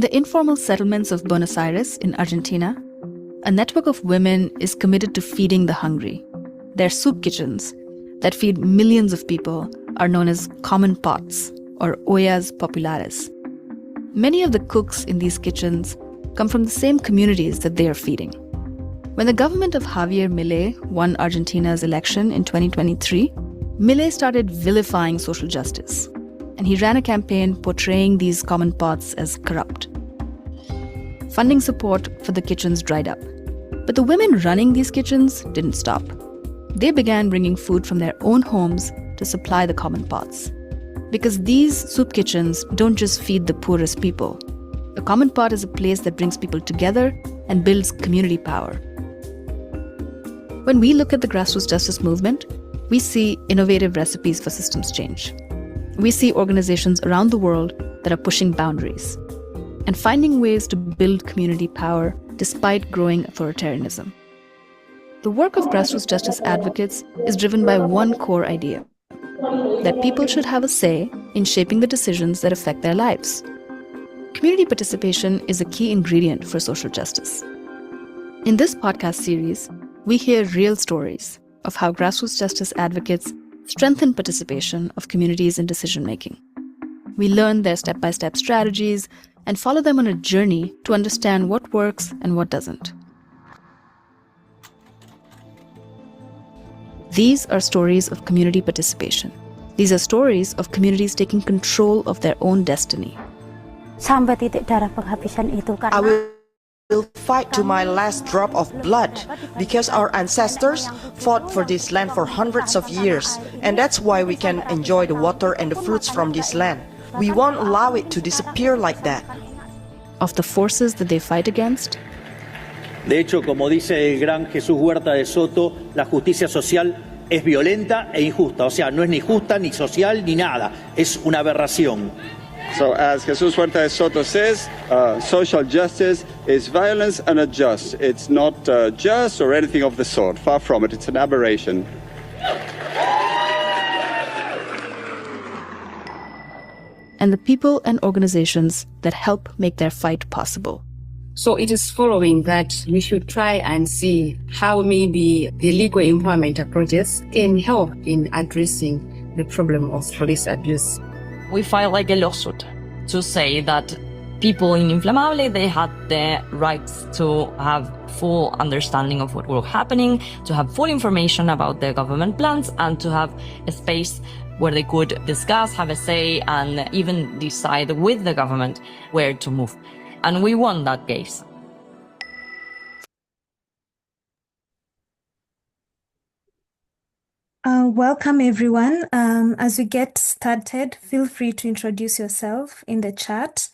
In the informal settlements of Buenos Aires in Argentina, a network of women is committed to feeding the hungry. Their soup kitchens that feed millions of people are known as common pots, or ollas populares. Many of the cooks in these kitchens come from the same communities that they are feeding. When the government of Javier Milei won Argentina's election in 2023, Milei started vilifying social justice, and he ran a campaign portraying these common pots as corrupt. Funding support for the kitchens dried up, but the women running these kitchens didn't stop. They began bringing food from their own homes to supply the common pots. Because these soup kitchens don't just feed the poorest people. A common pot is a place that brings people together and builds community power. When we look at the grassroots justice movement, we see innovative recipes for systems change. We see organizations around the world that are pushing boundaries and finding ways to build community power despite growing authoritarianism. The work of grassroots justice advocates is driven by one core idea: that people should have a say in shaping the decisions that affect their lives. Community participation is a key ingredient for social justice. In this podcast series, we hear real stories of how grassroots justice advocates strengthen participation of communities in decision-making. We learn their step-by-step strategies and follow them on a journey to understand what works and what doesn't. These are stories of community participation. These are stories of communities taking control of their own destiny. I will fight to my last drop of blood because our ancestors fought for this land for hundreds of years, and that's why we can enjoy the water and the fruits from this land. We won't allow it to disappear like that. Of the forces that they fight against. De hecho, como dice el gran Jesús Huerta de Soto, la justicia social es violenta e injusta. O sea, no es ni justa, ni social, ni nada. Es una aberración. So as Jesús Huerta de Soto says, social justice is violence and unjust. It's not just or anything of the sort. Far from it. It's an aberration. And the people and organizations that help make their fight possible. So it is following that we should try and see how maybe the legal employment approaches can help in addressing the problem of police abuse. We filed like a lawsuit to say that people in Inflamable, they had the rights to have full understanding of what was happening, to have full information about the government plans, and to have a space where they could discuss, have a say, and even decide with the government where to move. And we won that case. Welcome, everyone. As we get started, feel free to introduce yourself in the chat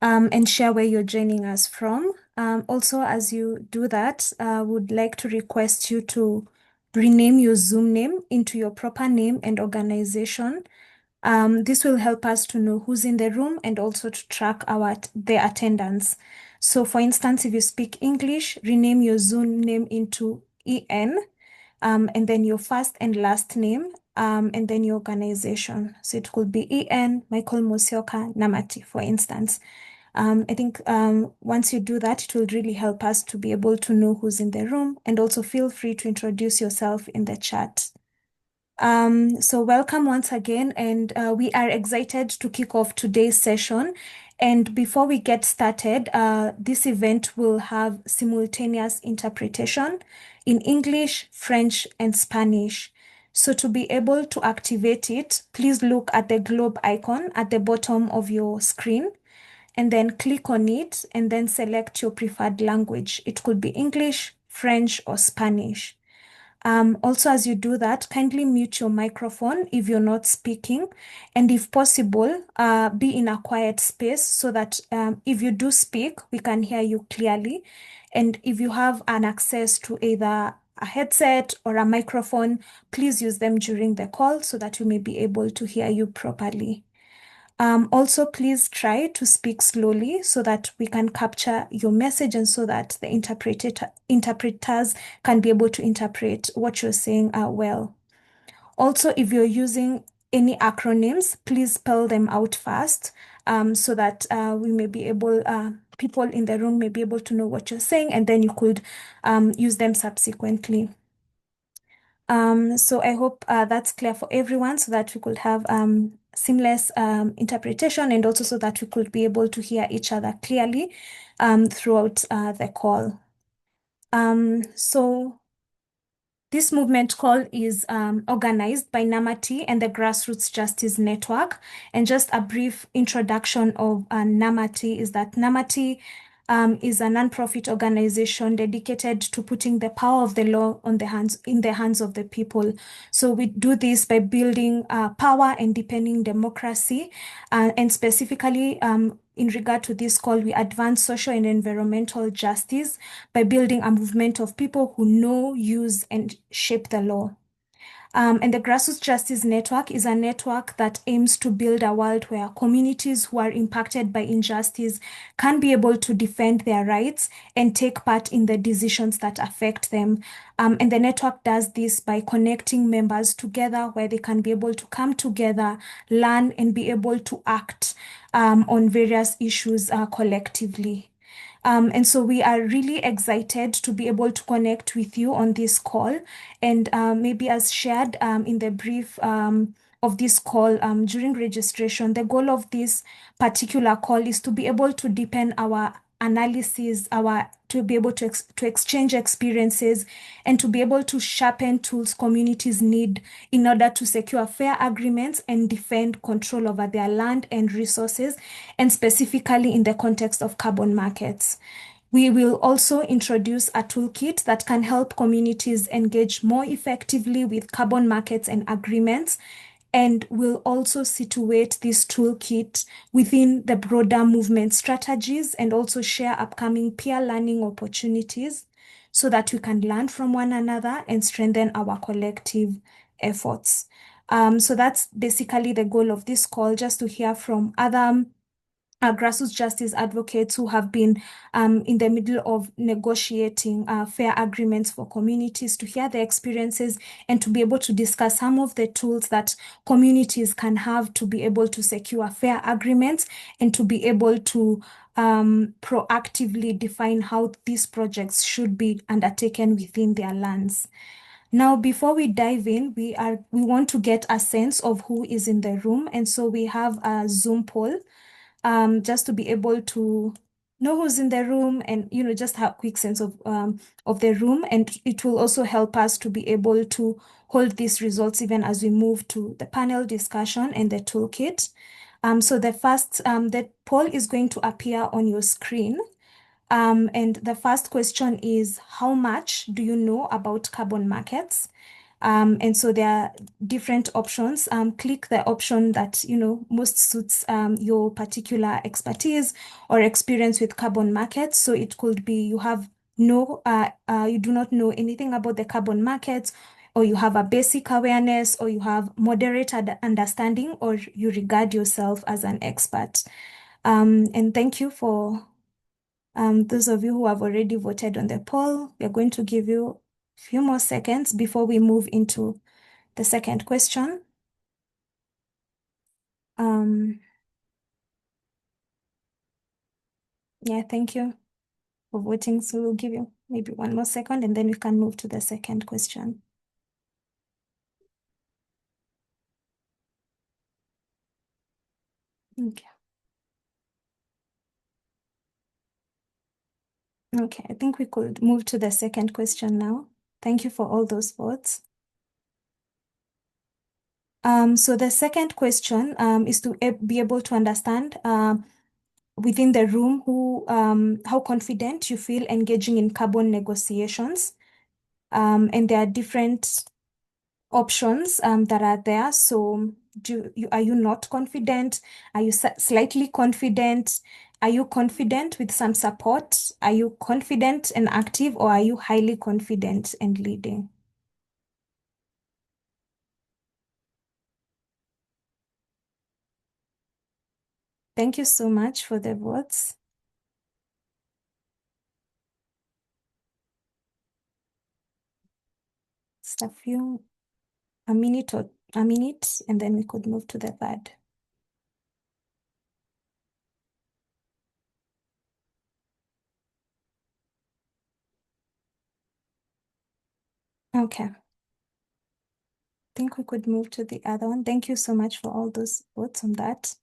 and share where you're joining us from. Also, as you do that, I would like to request you to rename your Zoom name into your proper name and organization. This will help us to know who's in the room and also to track their attendance. So, for instance, if you speak English, rename your Zoom name into EN, and then your first and last name, and then your organization. So it could be EN, Michael Musioka Namati, for instance. I think once you do that, it will really help us to be able to know who's in the room, and also feel free to introduce yourself in the chat. So welcome once again, and we are excited to kick off today's session. And before we get started, this event will have simultaneous interpretation in English, French, and Spanish. So to be able to activate it, please look at the globe icon at the bottom of your screen, and then click on it, and then select your preferred language. It could be English, French, or Spanish. Also, as you do that, kindly mute your microphone if you're not speaking, and if possible, be in a quiet space so that if you do speak, we can hear you clearly. And if you have an access to either a headset or a microphone, please use them during the call so that we may be able to hear you properly. Also, please try to speak slowly so that we can capture your message and so that the interpreters can be able to interpret what you're saying well. Also, if you're using any acronyms, please spell them out first, so that we may be able, people in the room may be able to know what you're saying, and then you could use them subsequently. So I hope that's clear for everyone, so that we could have seamless interpretation, and also so that we could be able to hear each other clearly throughout the call. So this movement call is organized by NAMATI and the Grassroots Justice Network. And just a brief introduction of NAMATI is that NAMATI is a nonprofit organization dedicated to putting the power of the law in the hands of the people. So we do this by building power and deepening democracy, and specifically in regard to this call, we advance social and environmental justice by building a movement of people who know, use, and shape the law. And the Grassroots Justice Network is a network that aims to build a world where communities who are impacted by injustice can be able to defend their rights and take part in the decisions that affect them. And the network does this by connecting members together, where they can be able to come together, learn, and be able to act on various issues collectively. And so we are really excited to be able to connect with you on this call. And maybe as shared in the brief of this call during registration, the goal of this particular call is to be able to deepen our analysis, to be able to exchange experiences, and to be able to sharpen tools communities need in order to secure fair agreements and defend control over their land and resources, and specifically in the context of carbon markets. We will also introduce a toolkit that can help communities engage more effectively with carbon markets and agreements, and will also situate this toolkit within the broader movement strategies, and also share upcoming peer learning opportunities so that we can learn from one another and strengthen our collective efforts. So that's basically the goal of this call, just to hear from other grassroots justice advocates who have been in the middle of negotiating fair agreements for communities, to hear their experiences and to be able to discuss some of the tools that communities can have to be able to secure fair agreements, and to be able to proactively define how these projects should be undertaken within their lands. Now, before we dive in, we want to get a sense of who is in the room, and so we have a Zoom poll. Just to be able to know who's in the room, and just have a quick sense of the room, and it will also help us to be able to hold these results even as we move to the panel discussion and the toolkit. So the poll is going to appear on your screen. And the first question is, how much do you know about carbon markets? And so there are different options. Click the option that most suits your particular expertise or experience with carbon markets. So it could be you do not know anything about the carbon markets, or you have a basic awareness, or you have moderate understanding, or you regard yourself as an expert. And thank you for those of you who have already voted on the poll. We are going to give you a few more seconds before we move into the second question. Yeah, thank you for voting. So we'll give you maybe one more second, and then we can move to the second question. Okay. Okay, I think we could move to the second question now. Thank you for all those votes. So the second question is to be able to understand within the room how confident you feel engaging in carbon negotiations. And there are different options that are there. So are you not confident? Are you slightly confident? Are you confident with some support? Are you confident and active, or are you highly confident and leading? Thank you so much for the votes. Just a minute or a minute, and then we could move to the third. Okay. I think we could move to the other one. Thank you so much for all those votes on that.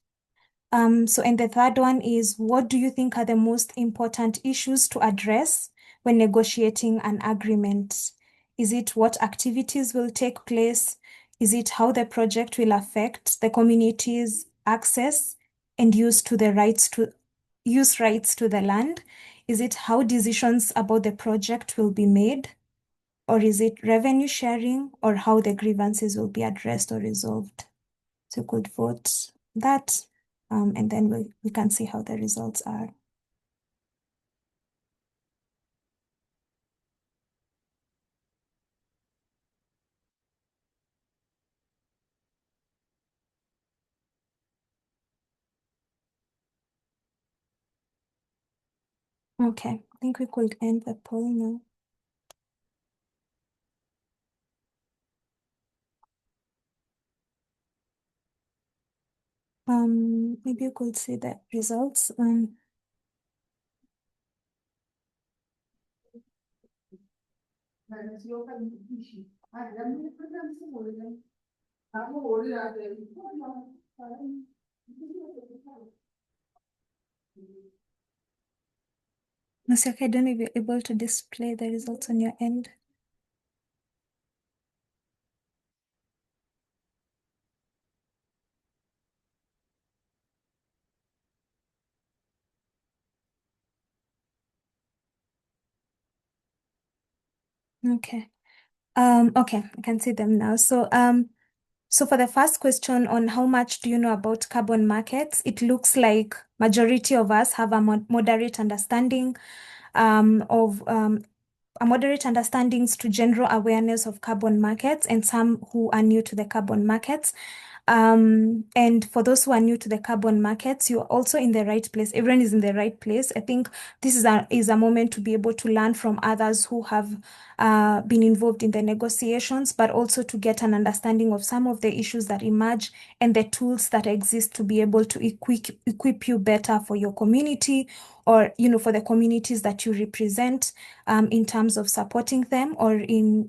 And the third one is, what do you think are the most important issues to address when negotiating an agreement? Is it what activities will take place? Is it how the project will affect the community's access and use rights to the land? Is it how decisions about the project will be made? Or is it revenue sharing, or how the grievances will be addressed or resolved? So you could vote that, and then we can see how the results are. Okay, I think we could end the poll now. Maybe you could see the results. Nasiaka, I don't know if you're able to display the results on your end. Okay. Okay, I can see them now. So for the first question on how much do you know about carbon markets, it looks like majority of us have a moderate understanding to general awareness of carbon markets, and some who are new to the carbon markets. And for those who are new to the carbon markets, you're also in the right place. Everyone is in the right place. I think this is a moment to be able to learn from others who have been involved in the negotiations, but also to get an understanding of some of the issues that emerge and the tools that exist to be able to equip you better for your community, or for the communities that you represent, in terms of supporting them, or in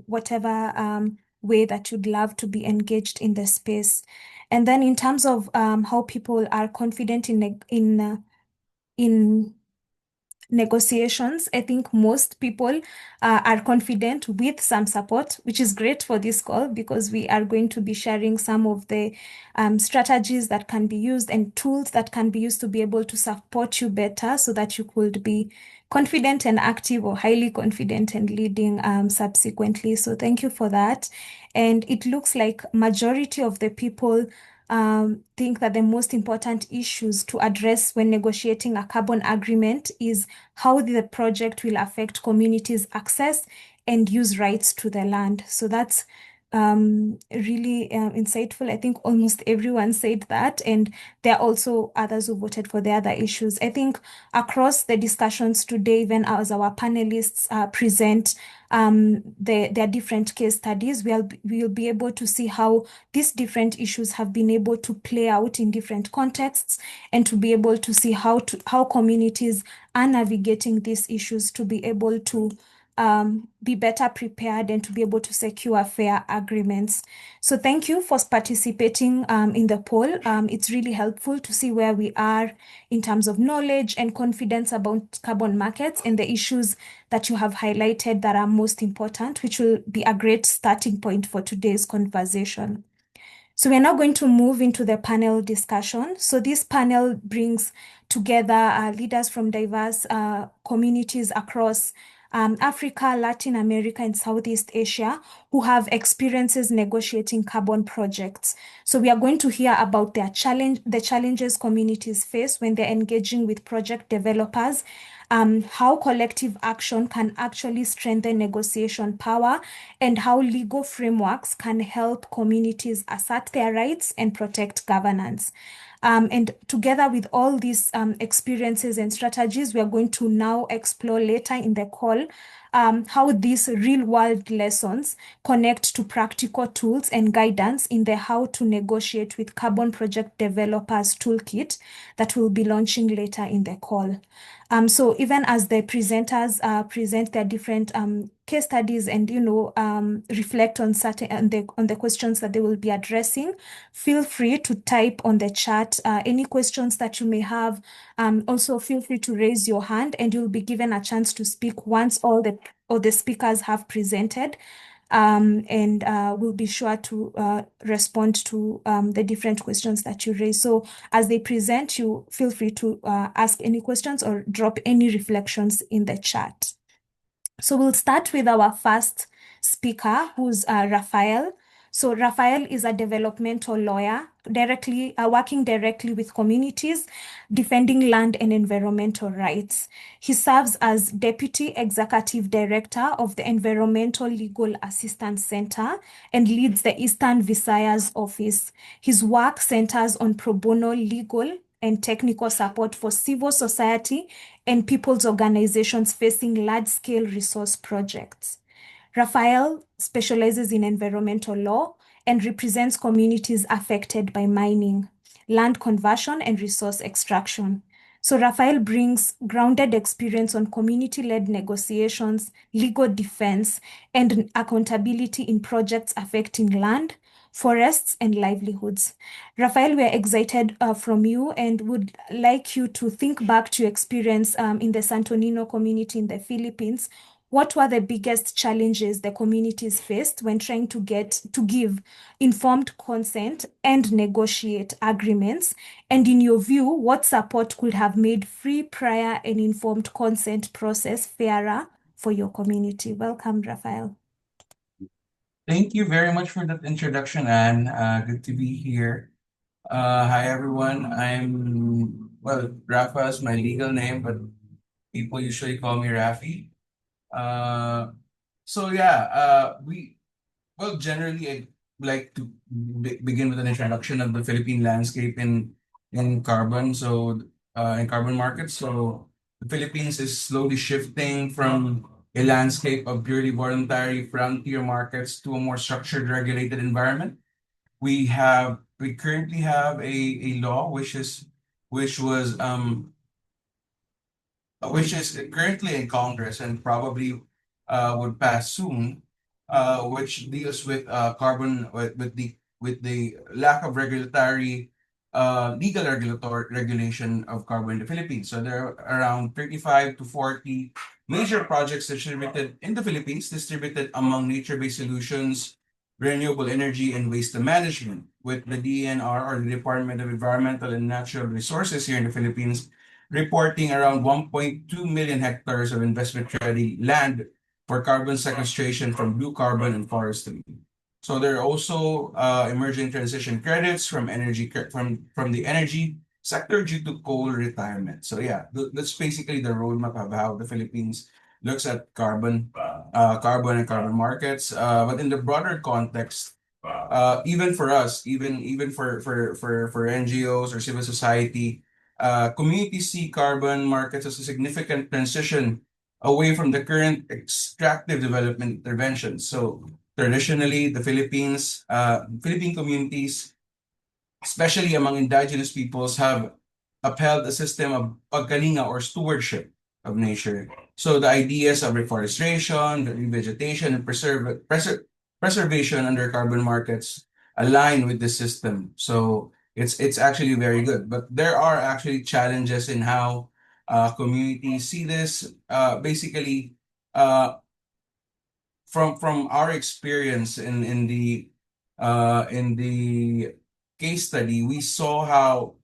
whatever way that you'd love to be engaged in the space. And then in terms of how people are confident in negotiations, I think most people are confident with some support, which is great for this call, because we are going to be sharing some of the strategies that can be used and tools that can be used to be able to support you better, so that you could be confident and active, or highly confident and leading subsequently. So thank you for that. And it looks like majority of the people think that the most important issues to address when negotiating a carbon agreement is how the project will affect communities' access and use rights to the land. So that's really insightful. I think almost everyone said that, and there are also others who voted for the other issues. I think across the discussions today, even as our panelists present their different case studies, we'll be able to see how these different issues have been able to play out in different contexts, and to be able to see how communities are navigating these issues to be able to be better prepared and to be able to secure fair agreements. So thank you for participating in the poll. It's really helpful to see where we are in terms of knowledge and confidence about carbon markets and the issues that you have highlighted that are most important, which will be a great starting point for today's conversation. So we're now going to move into the panel discussion. So this panel brings together leaders from diverse communities across Africa, Latin America, and Southeast Asia who have experiences negotiating carbon projects. So we are going to hear about the challenges communities face when they're engaging with project developers, how collective action can actually strengthen negotiation power, and how legal frameworks can help communities assert their rights and protect governance. And together with all these experiences and strategies, we are going to now explore later in the call how these real-world lessons connect to practical tools and guidance in the How to Negotiate with Carbon Project Developers Toolkit that we'll be launching later in the call. So even as the presenters present their different case studies and reflect on certain on the questions that they will be addressing, feel free to type on the chat any questions that you may have. Also, feel free to raise your hand, and you'll be given a chance to speak once all the speakers have presented. And we'll be sure to respond to the different questions that you raise. So as they present, you feel free to ask any questions or drop any reflections in the chat. So we'll start with our first speaker, who's Raphael. So Raphael is a developmental lawyer, working directly with communities, defending land and environmental rights. He serves as Deputy Executive Director of the Environmental Legal Assistance Center and leads the Eastern Visayas office. His work centers on pro bono legal and technical support for civil society and people's organizations facing large-scale resource projects. Raphael specializes in environmental law and represents communities affected by mining, land conversion, and resource extraction. So Raphael brings grounded experience on community-led negotiations, legal defense, and accountability in projects affecting land, forests, and livelihoods. Raphael, we're excited from you and would like you to think back to your experience in the Santo Nino community in the Philippines. What were the biggest challenges the communities faced when trying to give informed consent and negotiate agreements? And in your view, what support could have made free, prior, and informed consent process fairer for your community? Welcome, Raphael. Thank you very much for that introduction, Anne. Good to be here. Hi, everyone. Rafa is my legal name, but people usually call me Rafi. Generally, I'd like to begin with an introduction of the Philippine landscape in carbon. In carbon markets. So the Philippines is slowly shifting from a landscape of purely voluntary frontier markets to a more structured, regulated environment. We currently have a law which is currently in Congress and probably would pass soon, which deals with carbon with the lack of legal regulation of carbon in the Philippines. So there are around 35 to 40 major projects distributed in the Philippines, distributed among nature-based solutions, renewable energy, and waste management, with the DENR, or the Department of Environmental and Natural Resources here in the Philippines, reporting around 1.2 million hectares of investment-ready land for carbon sequestration from blue carbon and forestry. So there are also emerging transition credits from the energy sector due to coal retirement. So yeah, that's basically the roadmap of how the Philippines looks at carbon and carbon markets. But in the broader context, even for us, even for NGOs or civil society, communities see carbon markets as a significant transition away from the current extractive development interventions. So traditionally, the Philippine communities, especially among indigenous peoples, have upheld a system of pagkalinga, or stewardship of nature. So the ideas of reforestation, the revegetation, and preservation under carbon markets align with the system. So it's actually very good. But there are actually challenges in how communities see this. Basically, from our experience in the case study, we saw how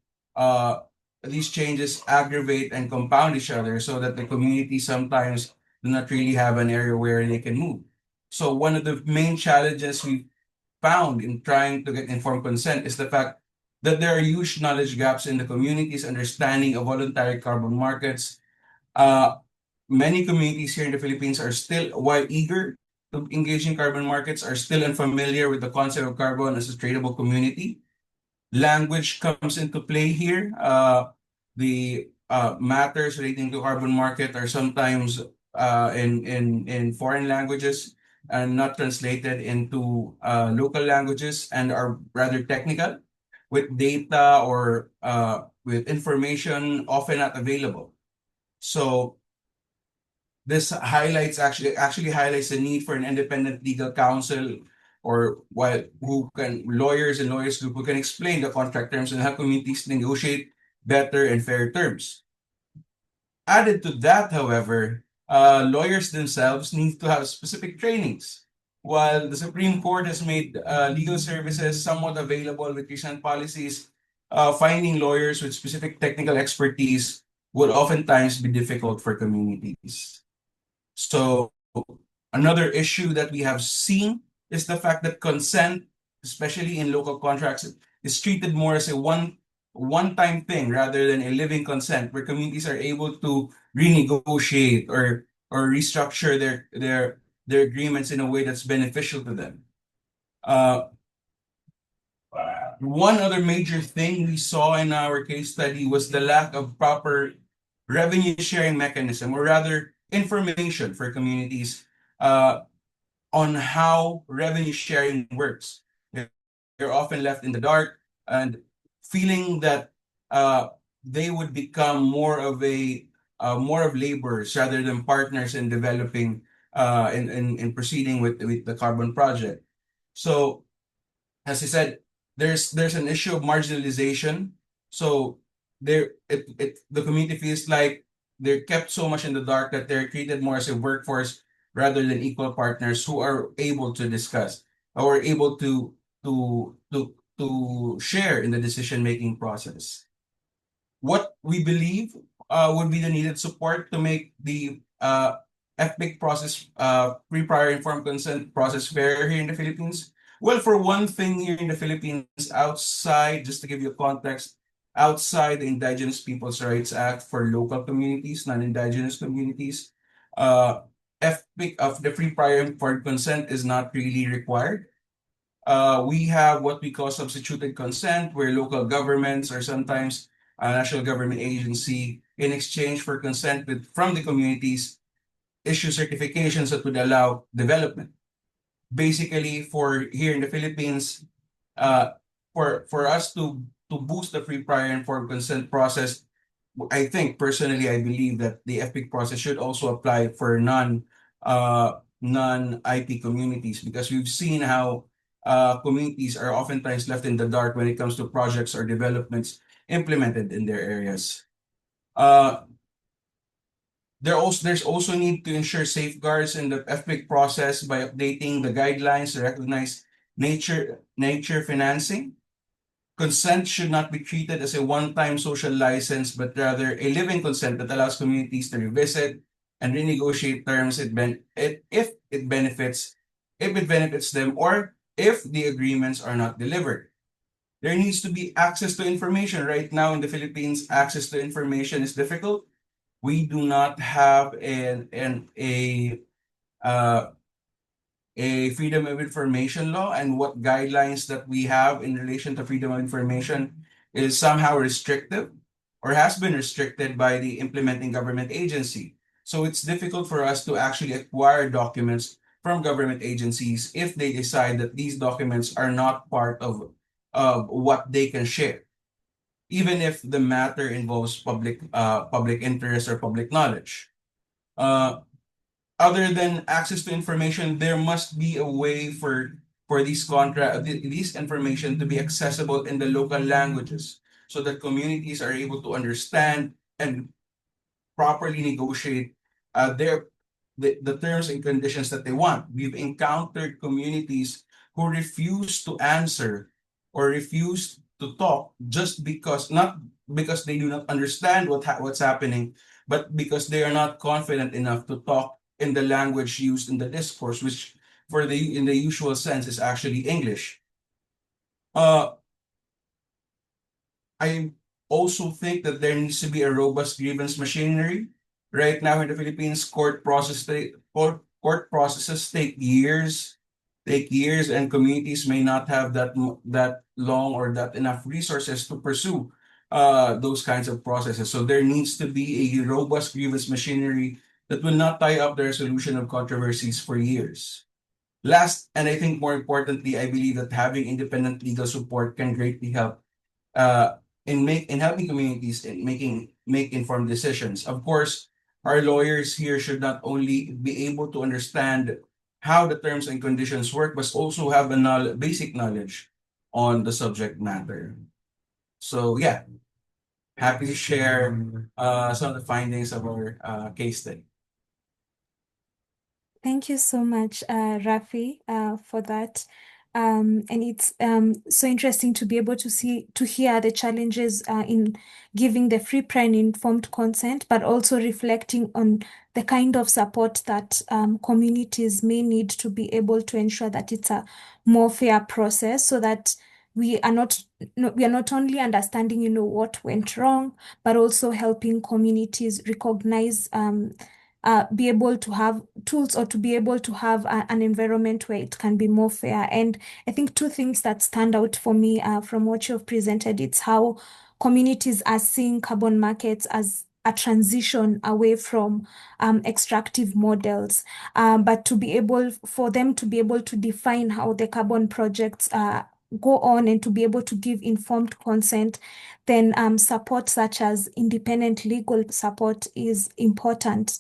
these changes aggravate and compound each other, so that the community sometimes do not really have an area where they can move. So one of the main challenges we found in trying to get informed consent is the fact that there are huge knowledge gaps in the community's understanding of voluntary carbon markets. Many communities here in the Philippines are still, while eager to engage in carbon markets, are still unfamiliar with the concept of carbon as a tradable commodity. Language comes into play here. The matters relating to carbon market are sometimes in foreign languages and not translated into local languages and are rather technical, with data or with information often not available. So this highlights actually highlights the need for an independent legal counsel or lawyers and lawyers group who can explain the contract terms and help communities negotiate better and fair terms. Added to that, however, lawyers themselves need to have specific trainings. While the Supreme Court has made legal services somewhat available with recent policies, finding lawyers with specific technical expertise would oftentimes be difficult for communities. So another issue that we have seen is the fact that consent, especially in local contracts, is treated more as a one-time thing rather than a living consent, where communities are able to renegotiate or restructure their agreements in a way that's beneficial to them. One other major thing we saw in our case study was the lack of proper revenue sharing mechanism, or rather information for communities on how revenue sharing works. They're often left in the dark and feeling that they would become more of laborers rather than partners in developing in proceeding with the carbon project. So, as I said, there's an issue of marginalization. So the community feels like they're kept so much in the dark that they're treated more as a workforce rather than equal partners who are able to discuss or able to share in the decision-making process. What we believe would be the needed support to make the FPIC process, pre-prior informed consent process, fair here in the Philippines. Well, for one thing, here in the Philippines, outside, just to give you context, outside the Indigenous Peoples' Rights Act for local communities, non-Indigenous communities, FPIC of the free prior informed consent is not really required. We have what we call substituted consent, where local governments or sometimes a national government agency, in exchange for consent from the communities, issue certifications that would allow development. Basically, for here in the Philippines, for us to boost the free prior informed consent process, I think personally, I believe that the FPIC process should also apply for non-IP communities, because we've seen how communities are oftentimes left in the dark when it comes to projects or developments implemented in their areas. There's also need to ensure safeguards in the FPIC process by updating the guidelines to recognize nature financing. Consent should not be treated as a one-time social license, but rather a living consent that allows communities to revisit and renegotiate terms if it benefits them, or if the agreements are not delivered. There needs to be access to information. Right now in the Philippines, access to information is difficult. We do not have a freedom of information law, and what guidelines that we have in relation to freedom of information is somehow restrictive or has been restricted by the implementing government agency. So it's difficult for us to actually acquire documents from government agencies if they decide that these documents are not part of what they can share, even if the matter involves public interest or public knowledge. Other than access to information, there must be a way for these information to be accessible in the local languages, so that communities are able to understand and properly negotiate the terms and conditions that they want. We've encountered communities who refuse to answer or refuse to talk just because, not because they do not understand what's happening, but because they are not confident enough to talk in the language used in the discourse, which in the usual sense is actually English. I also think that there needs to be a robust grievance machinery. Right now in the Philippines, court processes take years take years, and communities may not have that long or that enough resources to pursue those kinds of processes. So there needs to be a robust grievance machinery that will not tie up the resolution of controversies for years. Last, and I think more importantly, I believe that having independent legal support can greatly help in helping communities in make informed decisions. Of course, our lawyers here should not only be able to understand how the terms and conditions work, but also have a basic knowledge on the subject matter. So yeah, happy to share some of the findings of our case study. Thank you so much, Rafi, for that. And it's so interesting to be able to hear the challenges in giving the free, prior, and informed consent, but also reflecting on the kind of support that communities may need to be able to ensure that it's a more fair process, so that we are not only understanding, what went wrong, but also helping communities recognize be able to have tools, or to be able to have an environment where it can be more fair. And I think two things that stand out for me from what you've presented, it's how communities are seeing carbon markets as a transition away from extractive models, but for them to be able to define how the carbon projects go on and to be able to give informed consent, then support such as independent legal support is important,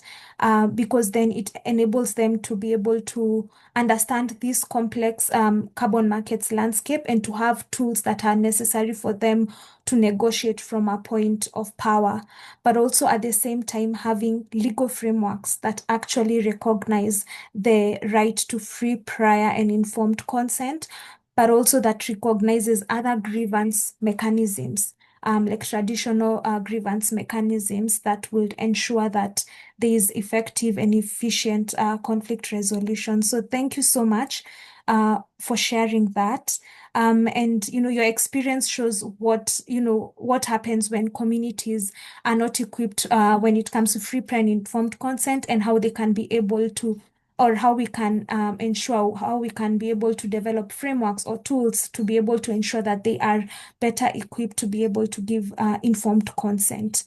because then it enables them to be able to understand this complex carbon markets landscape and to have tools that are necessary for them to negotiate from a point of power, but also at the same time having legal frameworks that actually recognize the right to free, prior, and informed consent, but also that recognizes other grievance mechanisms, like traditional grievance mechanisms that will ensure that there is effective and efficient conflict resolution. So thank you so much for sharing that. And your experience shows what happens when communities are not equipped when it comes to free, prior, and informed consent, and how they can be able to, or how we can ensure, how we can be able to develop frameworks or tools to be able to ensure that they are better equipped to be able to give informed consent.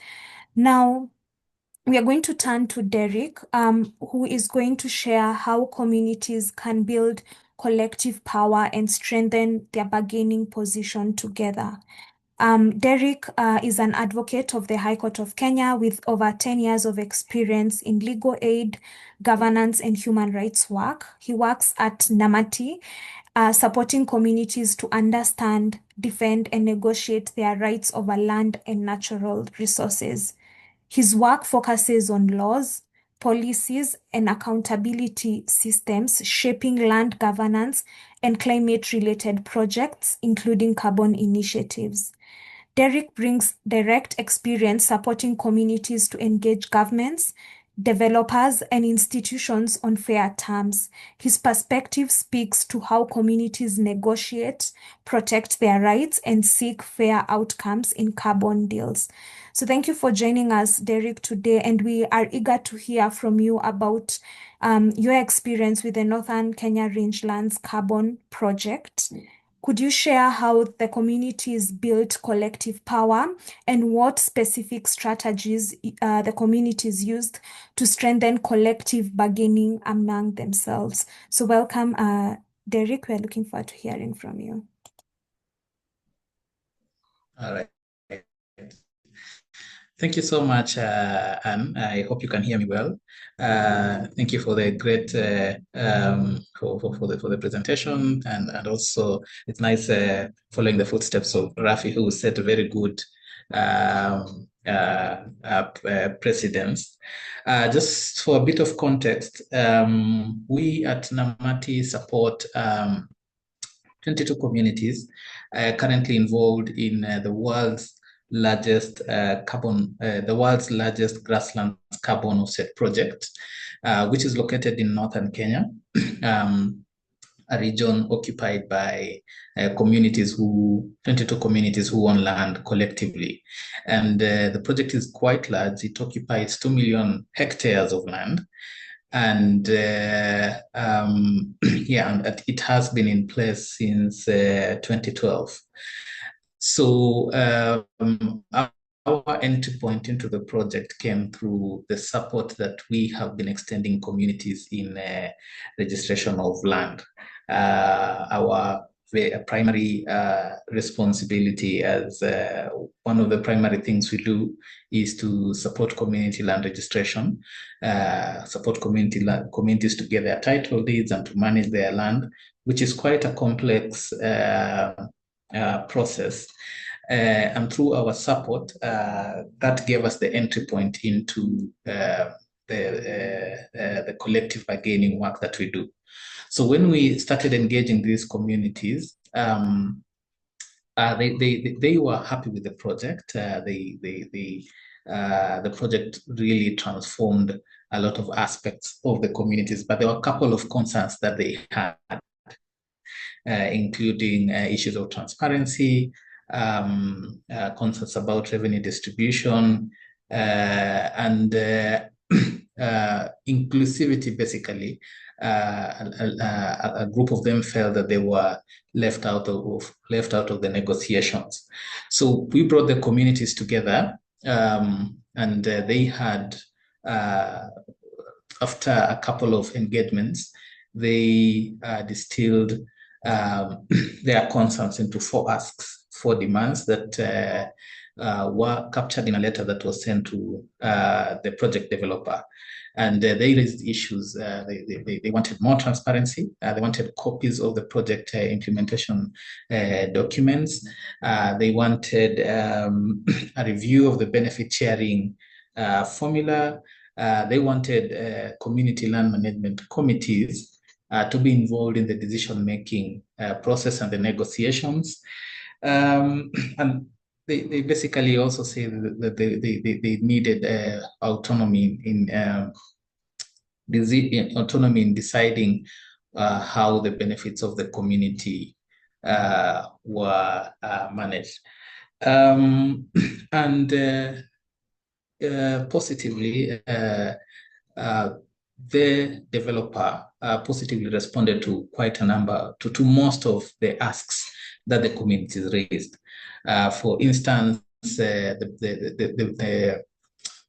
Now, we are going to turn to Derek, who is going to share how communities can build collective power and strengthen their bargaining position together. Derek is an advocate of the High Court of Kenya with over 10 years of experience in legal aid, governance, and human rights work. He works at Namati, supporting communities to understand, defend, and negotiate their rights over land and natural resources. His work focuses on laws, policies, and accountability systems shaping land governance and climate-related projects, including carbon initiatives. Derek brings direct experience supporting communities to engage governments, developers, and institutions on fair terms. His perspective speaks to how communities negotiate, protect their rights, and seek fair outcomes in carbon deals. So thank you for joining us, Derek, today, and we are eager to hear from you about your experience with the Northern Kenya Rangelands Carbon Project. Could you share how the communities built collective power and what specific strategies the communities used to strengthen collective bargaining among themselves? So welcome, Derek. We're looking forward to hearing from you. All right. Thank you so much, Anne. I hope you can hear me well. Thank you for the great for the presentation, and also it's nice following the footsteps of Rafi, who set a very good precedence. Just for a bit of context, we at Namati support 22 communities currently involved in the world's largest grasslands carbon offset project, which is located in northern Kenya, a region occupied by 22 communities who own land collectively. And the project is quite large. It occupies 2 million hectares of land. And yeah, and it has been in place since 2012. So our entry point into the project came through the support that we have been extending communities in registration of land. Our primary responsibility as one of the primary things we do is to support community land registration, support communities to get their title deeds and to manage their land, which is quite a complex process. And through our support, that gave us the entry point into the collective bargaining work that we do. So when we started engaging these communities, they were happy with the project. The project really transformed a lot of aspects of the communities, but there were a couple of concerns that they had, including issues of transparency, concerns about revenue distribution, and inclusivity, basically. A group of them felt that they were left out of the negotiations. So we brought the communities together, and they had, after a couple of engagements, they distilled their concerns into 4 asks, 4 demands that were captured in a letter that was sent to the project developer. And they raised issues. They wanted more transparency. They wanted copies of the project implementation documents. They wanted a review of the benefit sharing formula. They wanted community land management committees to be involved in the decision-making process and the negotiations. And they basically also say that they needed autonomy in deciding how the benefits of the community were managed. And positively, the developer positively responded to quite a number, to most of the asks that the communities raised. For instance, the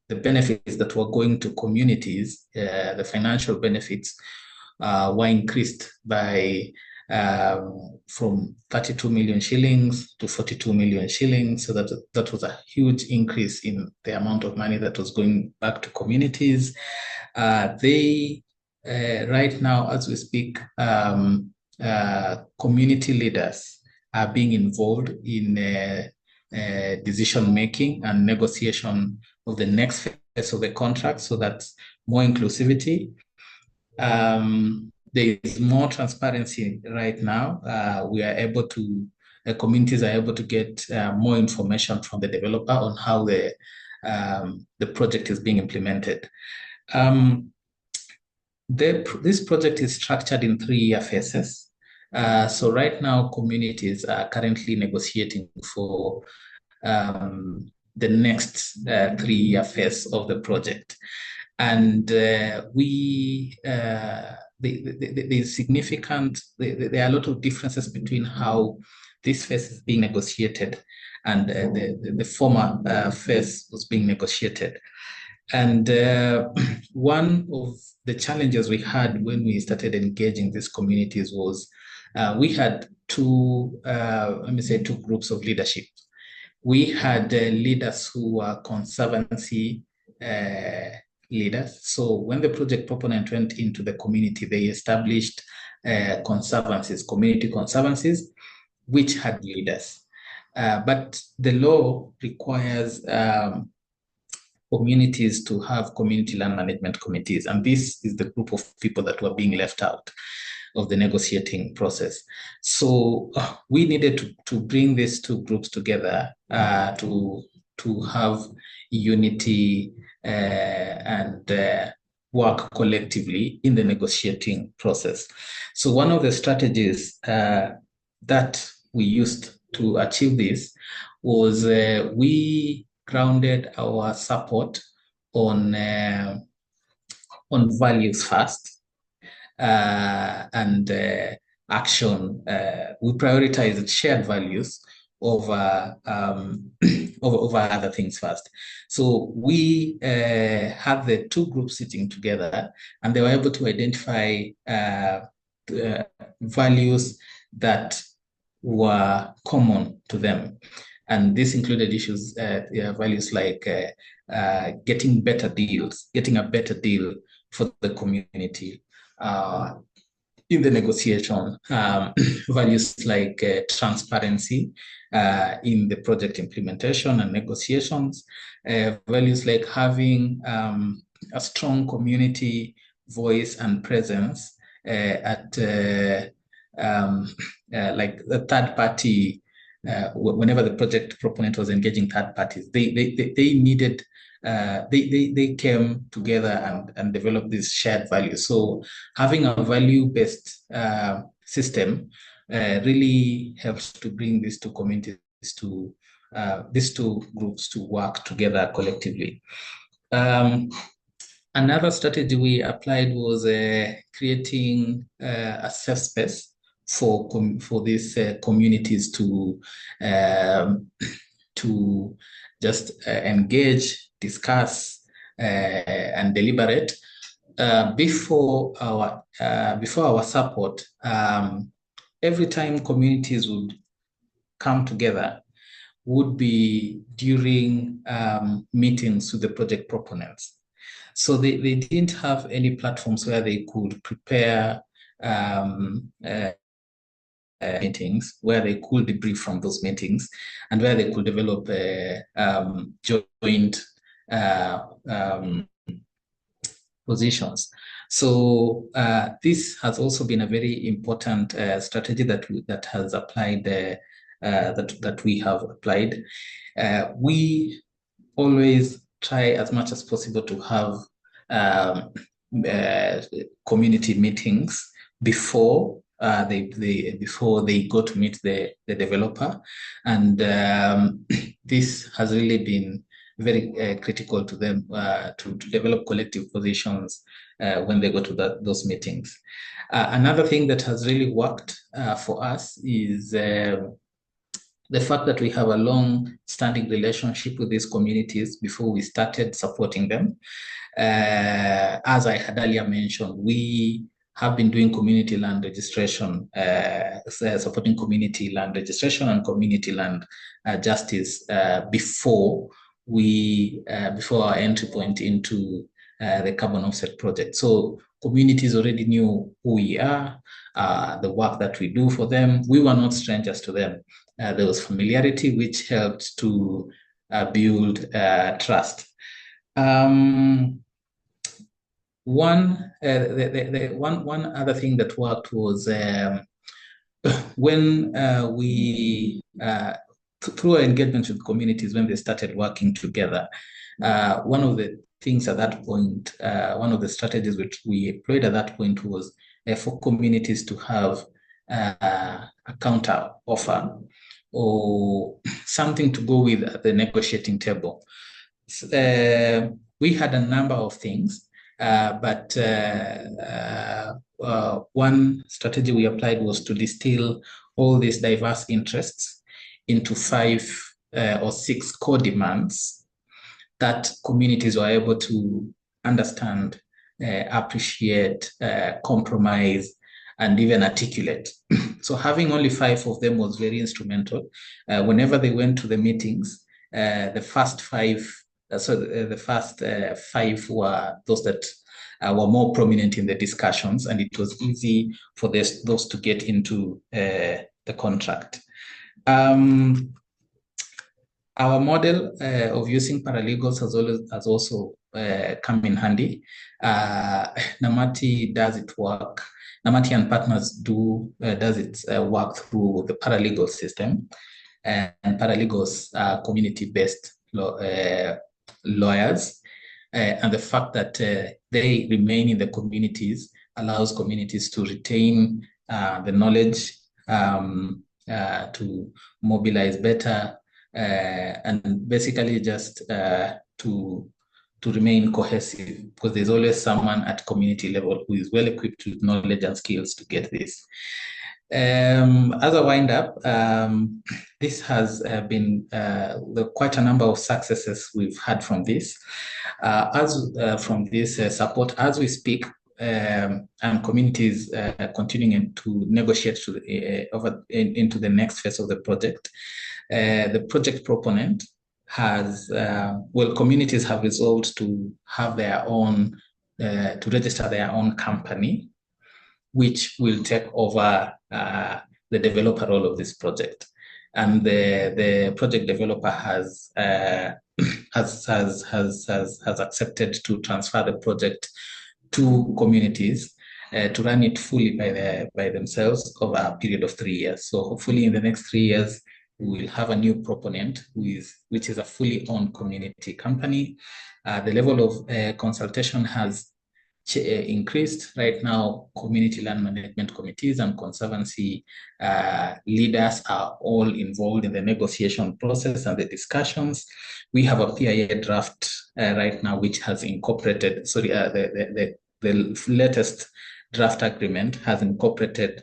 benefits that were going to communities, the financial benefits were increased by from 32 million shillings to 42 million shillings. So that was a huge increase in the amount of money that was going back to communities. They, right now, as we speak, community leaders are being involved in decision-making and negotiation of the next phase of the contract, so that's more inclusivity. There is more transparency right now. We are able to, communities are able to get more information from the developer on how the project is being implemented. This project is structured in 3-year phases. So right now, communities are currently negotiating for the next 3-year phase of the project. And there are a lot of differences between how this phase is being negotiated and the former phase was being negotiated. And one of the challenges we had when we started engaging these communities was we had two groups of leadership. We had leaders who were conservancy leaders. So when the project proponent went into the community, they established conservancies, community conservancies, which had leaders. But the law requires communities to have community land management committees. And this is the group of people that were being left out of the negotiating process. So we needed to bring these two groups together to have unity and work collectively in the negotiating process. So one of the strategies that we used to achieve this was we grounded our support on on values first and action. We prioritize shared values over over other things first. So we had the two groups sitting together, and they were able to identify values that were common to them. And this included issues, values like getting better deals, getting a better deal for the community in the negotiation, values like transparency in the project implementation and negotiations, values like having a strong community voice and presence at like the third party. Whenever the project proponent was engaging third parties, they needed, they came together and developed these shared values. So having a value-based system really helps to bring these two communities to, these two groups to work together collectively. Another strategy we applied was creating a safe space for these communities to just engage, discuss, and deliberate. Before our support, every time communities would come together would be during meetings with the project proponents. So they didn't have any platforms where they could prepare meetings, where they could debrief from those meetings, and where they could develop joint positions. So this has also been a very important strategy that has applied that we have applied. We always try as much as possible to have community meetings before before they go to meet the developer, and this has really been very critical to them to develop collective positions when they go to those meetings. Another thing that has really worked for us is the fact that we have a long-standing relationship with these communities before we started supporting them. As I had earlier mentioned, we have been doing community land registration, supporting community land registration and community land justice before our entry point into the carbon offset project. So communities already knew who we are, the work that we do for them. We were not strangers to them. There was familiarity, which helped to build trust. One other thing that worked was when we through our engagement with communities, when they started working together, one of the things at that point, one of the strategies which we employed at that point was for communities to have a counter offer or something to go with at the negotiating table. We had a number of things, but one strategy we applied was to distill all these diverse interests into 5 or 6 core demands that communities were able to understand, appreciate, compromise, and even articulate. So having only 5 of them was very instrumental. Whenever they went to the meetings, the first 5 were those that were more prominent in the discussions, and it was easy for those to get into the contract. Our model of using paralegals has also come in handy. Namati does its work. Namati and partners does its work through the paralegal system, and paralegals are community-based lawyers, and the fact that they remain in the communities allows communities to retain the knowledge, to mobilize better, and basically just to to remain cohesive, because there's always someone at community level who is well equipped with knowledge and skills to get this. As a wind up, this has been quite a number of successes we've had from this. From this support, as we speak, and communities continuing to negotiate into the next phase of the project. The project proponent has, communities have resolved to have their own, to register their own company, which will take over the developer role of this project. And the project developer has accepted to transfer the project to communities to run it fully by themselves over a period of 3 years. So hopefully in the next 3 years, we will have a new proponent which is a fully owned community company. The level of consultation has increased. Right now, community land management committees and conservancy leaders are all involved in the negotiation process and the discussions. We have a PIA draft right now, which has incorporated, the latest draft agreement has incorporated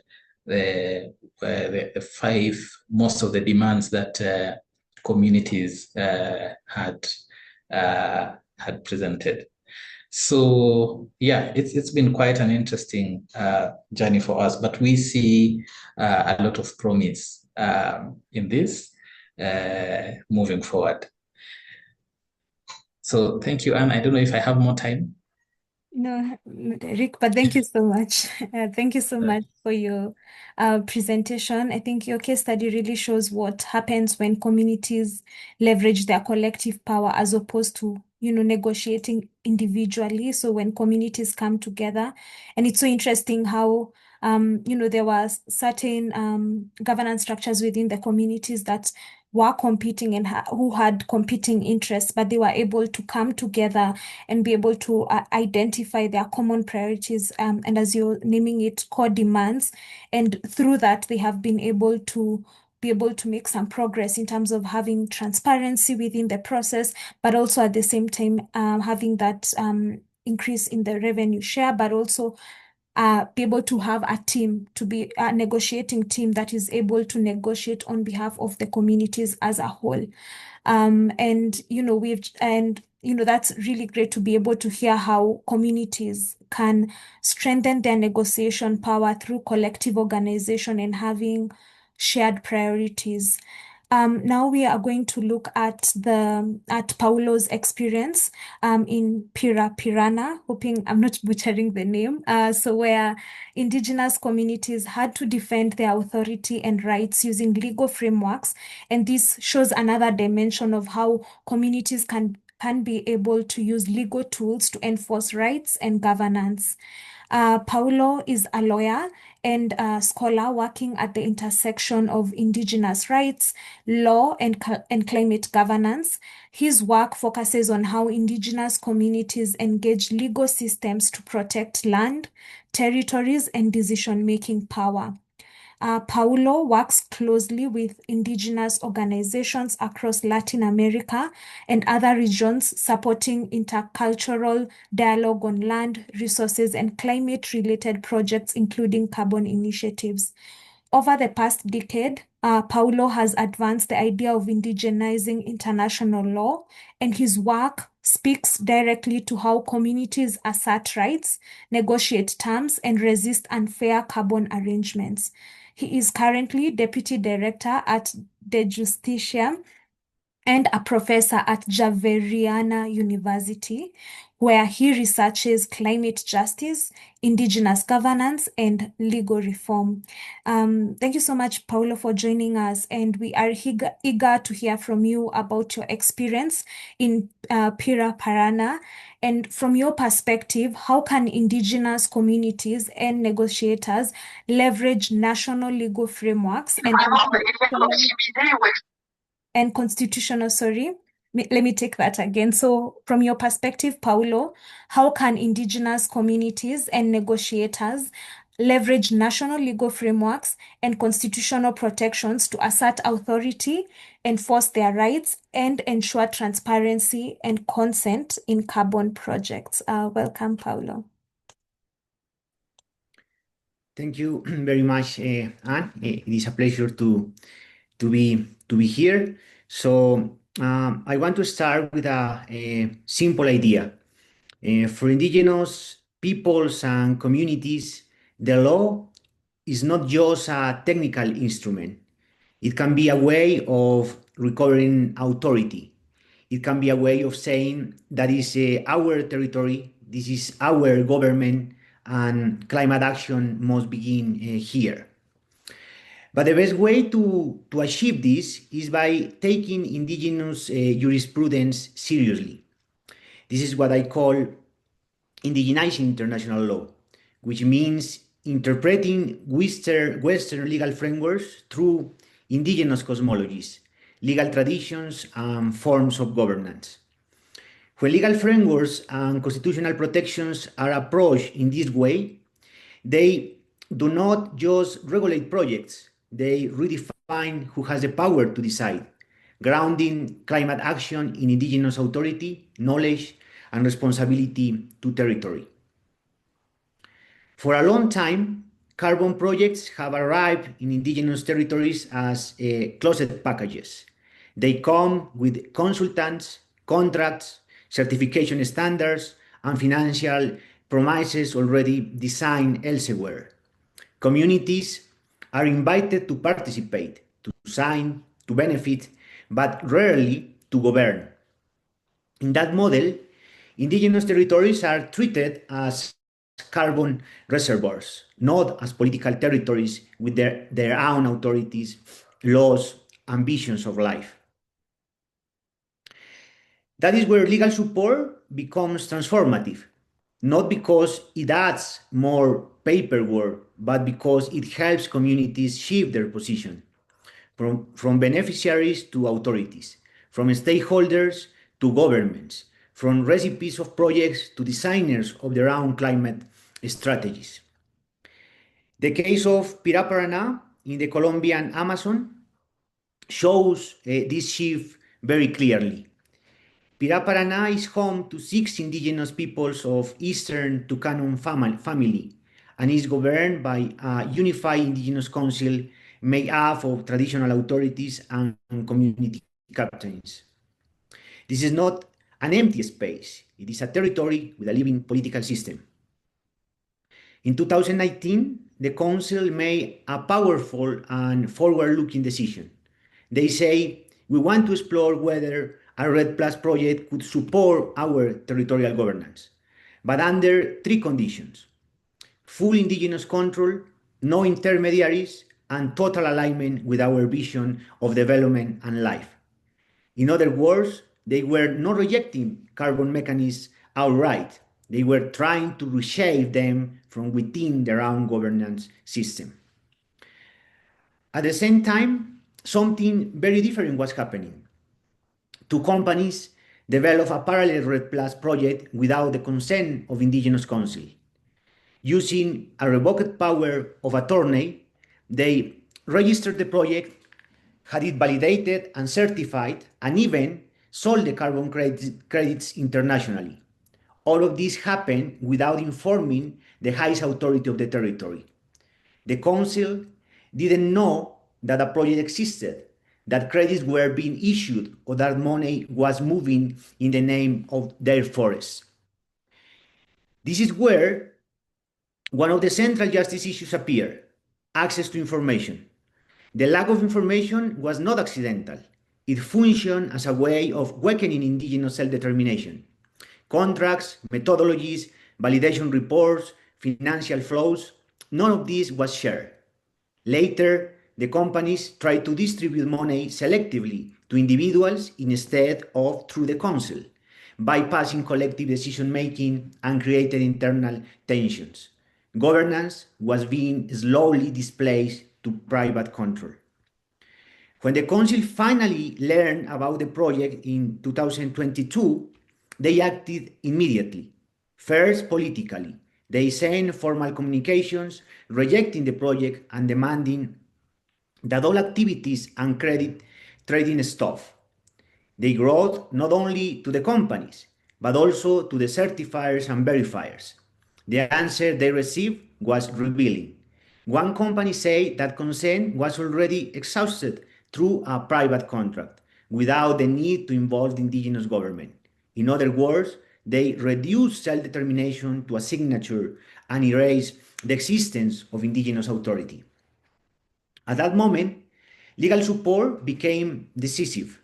most of the demands that communities had presented. So yeah, it's been quite an interesting journey for us, but we see a lot of promise in this moving forward. So thank you, Anne. I don't know if I have more time. No, Rick, but thank you so much. Thank you so much for your presentation. I think your case study really shows what happens when communities leverage their collective power as opposed to, negotiating individually. So when communities come together, and it's so interesting how, there were certain governance structures within the communities that were competing and who had competing interests, but they were able to come together and be able to identify their common priorities and, as you're naming it, core demands. And through that, they have been able to make some progress in terms of having transparency within the process, but also at the same time having that increase in the revenue share, but also be able to have a team, to be a negotiating team that is able to negotiate on behalf of the communities as a whole. That's really great to be able to hear how communities can strengthen their negotiation power through collective organization and having shared priorities. Now we are going to look at Paulo's experience in Pirapirana, hoping I'm not butchering the name. So where indigenous communities had to defend their authority and rights using legal frameworks, and this shows another dimension of how communities can be able to use legal tools to enforce rights and governance. Paulo is a lawyer and a scholar working at the intersection of indigenous rights, law, and climate governance. His work focuses on how indigenous communities engage legal systems to protect land, territories, and decision-making power. Paulo works closely with indigenous organizations across Latin America and other regions, supporting intercultural dialogue on land, resources, and climate-related projects, including carbon initiatives. Over the past decade, Paulo has advanced the idea of indigenizing international law, and his work speaks directly to how communities assert rights, negotiate terms, and resist unfair carbon arrangements. He is currently Deputy Director at De Justicia and a professor at Javeriana University, where he researches climate justice, indigenous governance, and legal reform. Thank you so much, Paulo, for joining us, and we are eager to hear from you about your experience in Pirapirana. And from your perspective, how can indigenous communities and negotiators leverage national legal frameworks and constitutional, let me take that again. So from your perspective, Paulo, how can indigenous communities and negotiators leverage national legal frameworks and constitutional protections to assert authority, enforce their rights, and ensure transparency and consent in carbon projects. Welcome, Paulo. Thank you very much, Anne. It is a pleasure to be here. So I want to start with a simple idea. For indigenous peoples and communities, the law is not just a technical instrument. It can be a way of recovering authority. It can be a way of saying that is our territory, this is our government, and climate action must begin here. But the best way to achieve this is by taking indigenous jurisprudence seriously. This is what I call indigenizing international law, which means interpreting Western legal frameworks through indigenous cosmologies, legal traditions, and forms of governance. When legal frameworks and constitutional protections are approached in this way, they do not just regulate projects, they redefine who has the power to decide, grounding climate action in indigenous authority, knowledge, and responsibility to territory. For a long time, carbon projects have arrived in indigenous territories as closed packages. They come with consultants, contracts, certification standards, and financial promises already designed elsewhere. Communities are invited to participate, to sign, to benefit, but rarely to govern. In that model, indigenous territories are treated as carbon reservoirs, not as political territories with their own authorities, laws, and visions of life. That is where legal support becomes transformative, not because it adds more paperwork, but because it helps communities shift their position from beneficiaries to authorities, from stakeholders to governments, from recipes of projects to designers of their own climate strategies. The case of Piraparaná in the Colombian Amazon shows this shift very clearly. Piraparaná is home to 6 indigenous peoples of Eastern Tucano family and is governed by a unified indigenous council made up of traditional authorities and community captains. This is not an empty space. It is a territory with a living political system. In 2019, the council made a powerful and forward-looking decision. They say, we want to explore whether a REDD+ project could support our territorial governance, but under 3 conditions: full indigenous control, no intermediaries, and total alignment with our vision of development and life. In other words, they were not rejecting carbon mechanisms outright. They were trying to reshape them from within their own governance system. At the same time, something very different was happening. 2 companies developed a parallel REDD+ project without the consent of indigenous council. Using a revoked power of attorney, they registered the project, had it validated and certified, and even sold the carbon credits internationally. All of this happened without informing the highest authority of the territory. The council didn't know that a project existed, that credits were being issued, or that money was moving in the name of their forests. This is where one of the central justice issues appear: access to information. The lack of information was not accidental. It functioned as a way of weakening indigenous self-determination. Contracts, methodologies, validation reports, financial flows, none of this was shared. Later, the companies tried to distribute money selectively to individuals instead of through the council, bypassing collective decision-making and created internal tensions. Governance was being slowly displaced to private control. When the council finally learned about the project in 2022, they acted immediately, first politically, They sent formal communications rejecting the project and demanding that all activities and credit trading stop. They wrote not only to the companies, but also to the certifiers and verifiers. The answer they received was revealing. One company said that consent was already exhausted through a private contract without the need to involve the indigenous government. In other words, they reduced self-determination to a signature and erased the existence of indigenous authority. At that moment, legal support became decisive.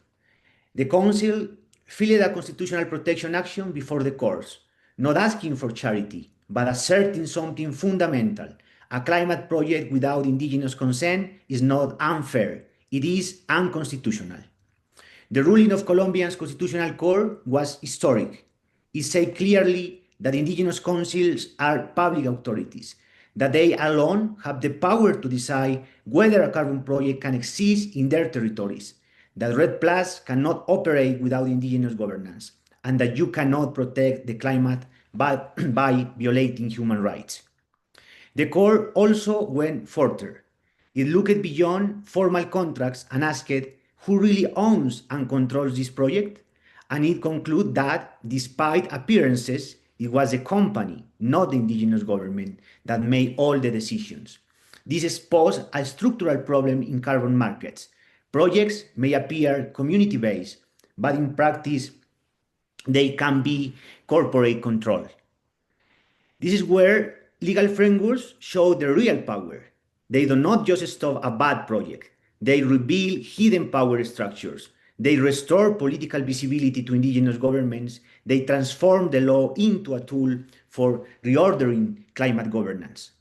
The Council filed a constitutional protection action before the courts, not asking for charity, but asserting something fundamental. A climate project without indigenous consent is not unfair, it is unconstitutional. The ruling of Colombia's Constitutional Court was historic. It said clearly that indigenous councils are public authorities, that they alone have the power to decide whether a carbon project can exist in their territories, that REDD+ cannot operate without indigenous governance, and that you cannot protect the climate by violating human rights. The court also went further. It looked beyond formal contracts and asked who really owns and controls this project, and it concluded that, despite appearances, it was a company, not the indigenous government, that made all the decisions. This exposed a structural problem in carbon markets. Projects may appear community-based, but in practice, they can be corporate control. This is where legal frameworks show the real power. They do not just stop a bad project. They reveal hidden power structures. They restore political visibility to indigenous governments. They transform the law into a tool for reordering climate governance.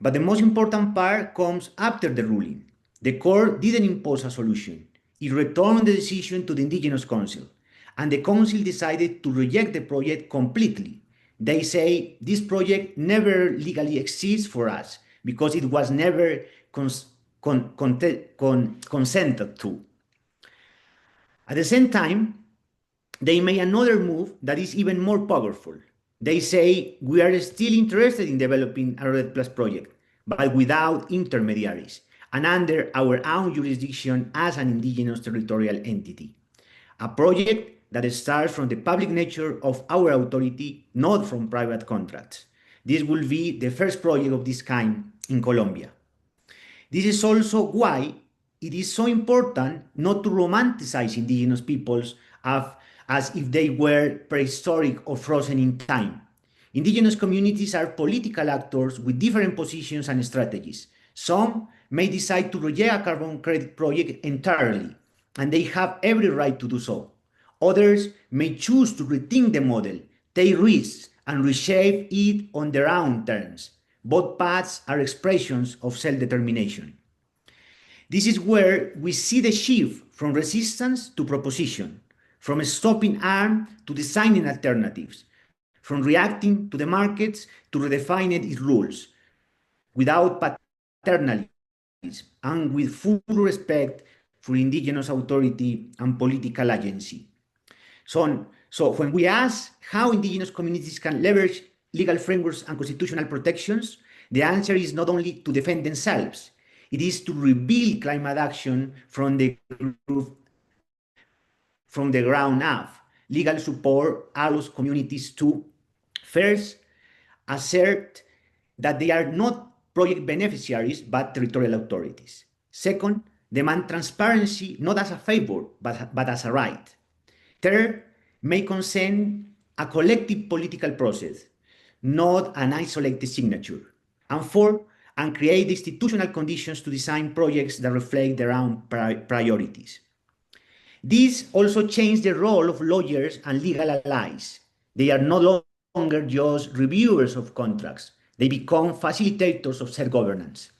But the most important part comes after the ruling. The court didn't impose a solution. It returned the decision to the Indigenous Council, and the Council decided to reject the project completely. They say this project never legally exists for us because it was never consented to. At the same time, they made another move that is even more powerful. They say we are still interested in developing a REDD+ project, but without intermediaries and under our own jurisdiction as an indigenous territorial entity. A project that starts from the public nature of our authority, not from private contracts. This will be the first project of this kind in Colombia. This is also why it is so important not to romanticize indigenous peoples as if they were prehistoric or frozen in time. Indigenous communities are political actors with different positions and strategies. Some may decide to reject a carbon credit project entirely, and they have every right to do so. Others may choose to rethink the model, take risks, and reshape it on their own terms. Both paths are expressions of self-determination. This is where we see the shift from resistance to proposition, from stopping harm to designing alternatives, from reacting to the markets to redefining its rules, without paternalism and with full respect for indigenous authority and political agency. So when we ask how indigenous communities can leverage legal frameworks and constitutional protections, the answer is not only to defend themselves, it is to rebuild climate action from the ground up. Legal support allows communities to, first, assert that they are not project beneficiaries but territorial authorities. Second, demand transparency not as a favor but as a right. Third, may consent a collective political process, not an isolated signature. And fourth, and create institutional conditions to design projects that reflect their own priorities. This also changed the role of lawyers and legal allies. They are no longer just reviewers of contracts. They become facilitators of self-governance.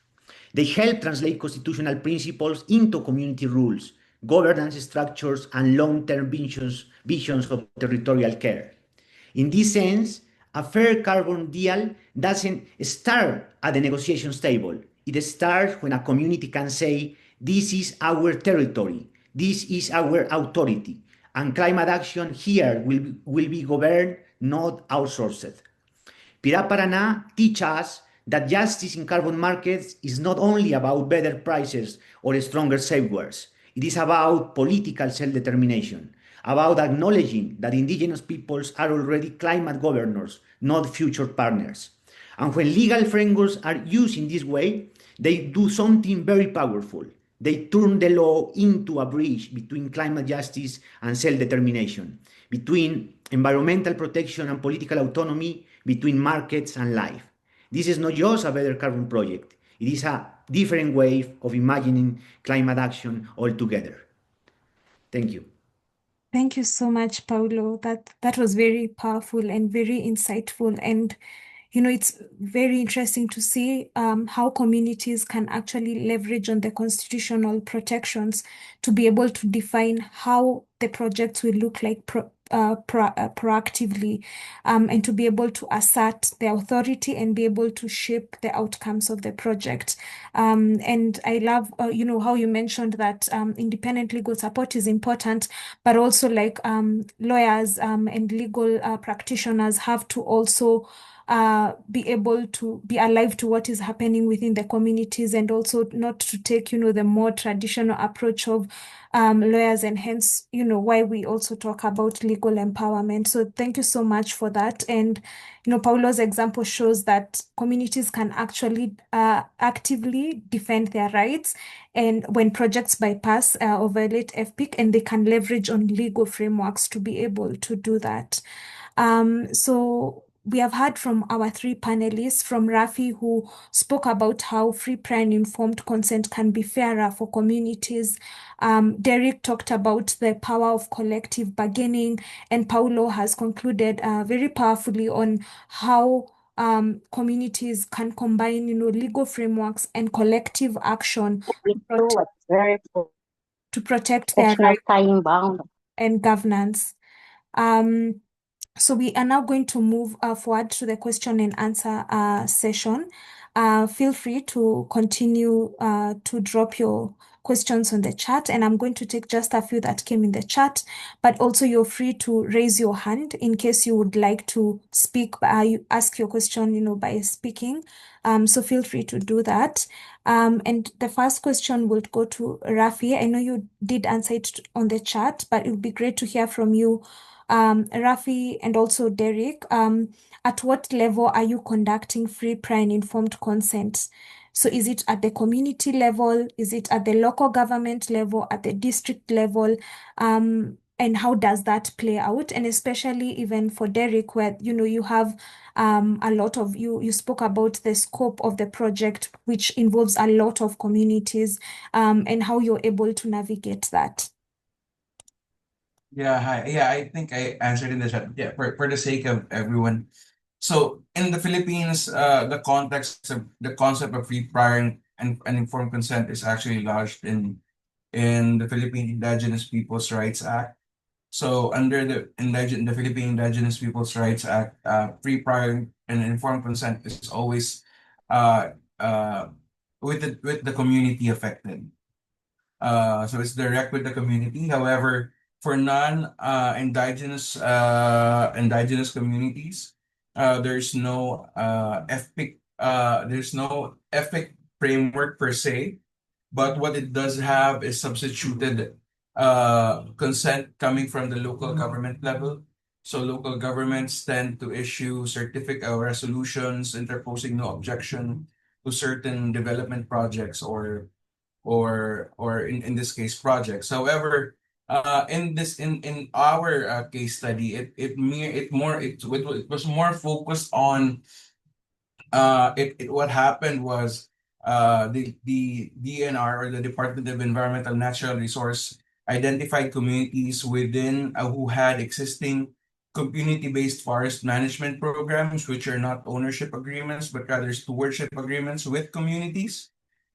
They help translate constitutional principles into community rules, governance structures, and long-term visions of territorial care. In this sense, a fair carbon deal doesn't start at the negotiations table. It starts when a community can say, this is our territory, this is our authority, and climate action here will be governed, not outsourced. Pirá teach us that justice in carbon markets is not only about better prices or stronger safeguards. It is about political self-determination, about acknowledging that indigenous peoples are already climate governors, not future partners. And when legal frameworks are used in this way, they do something very powerful. They turn the law into a bridge between climate justice and self-determination, between environmental protection and political autonomy, between markets and life. This is not just a better carbon project. It is a different way of imagining climate action altogether. Thank you. Thank you so much, Paulo. That was very powerful and very insightful. And it's very interesting to see how communities can actually leverage on the constitutional protections to be able to define how the projects will look like proactively, and to be able to assert the authority and be able to shape the outcomes of the project. And I love, how you mentioned that independent legal support is important, but also like lawyers and legal practitioners have to also be able to be alive to what is happening within the communities, and also not to take, the more traditional approach of lawyers, and hence, why we also talk about legal empowerment. So thank you so much for that. And, Paulo's example shows that communities can actually actively defend their rights, and when projects bypass or violate FPIC, and they can leverage on legal frameworks to be able to do that. So we have heard from our three panelists, from Rafi, who spoke about how free, prior, and informed consent can be fairer for communities. Derek talked about the power of collective bargaining, and Paulo has concluded very powerfully on how communities can combine, legal frameworks and collective action to protect their rights and governance. So we are now going to move forward to the question and answer session. Feel free to continue to drop your questions on the chat, and I'm going to take just a few that came in the chat, but also you're free to raise your hand in case you would like to speak, ask your question, by speaking. So feel free to do that. And the first question will go to Rafi. I know you did answer it on the chat, but it would be great to hear from you, Rafi, and also Derek. At what level are you conducting free, prior, and informed consent? So is it at the community level? Is it at the local government level, at the district level? And how does that play out? And especially even for Derek, where, you have a lot of, you spoke about the scope of the project, which involves a lot of communities, and how you're able to navigate that. Yeah, hi. Yeah, I think I answered in the chat. Yeah, for the sake of everyone. So in the Philippines, the concept of free, prior, and informed consent is actually lodged in the Philippine Indigenous Peoples' Rights Act. So under the Philippine Indigenous Peoples' Rights Act, free, prior, and informed consent is always with the community affected. So it's direct with the community. However, for non-indigenous communities, there's no FPIC framework per se, but what it does have is substituted consent coming from the local government level. So local governments tend to issue certificate or resolutions interposing no objection to certain development projects or in this case projects. However, in our case study, it was more focused on what happened was the DNR, or the Department of Environmental and Natural Resource, identified communities within who had existing community-based forest management programs, which are not ownership agreements but rather stewardship agreements with communities.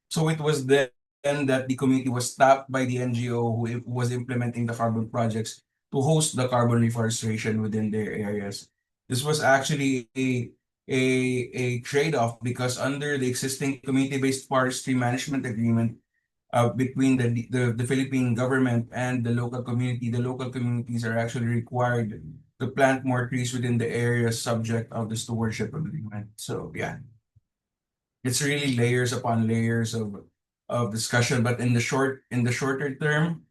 So it was then that the community was tapped by the NGO who was implementing the carbon projects to host the carbon reforestation within their areas. This was actually a trade-off, because under the existing community-based forestry management agreement between the Philippine government and the local communities are actually required plant more trees within the area subject of the stewardship agreement. So yeah, it's really layers upon layers of discussion. But in the shorter term,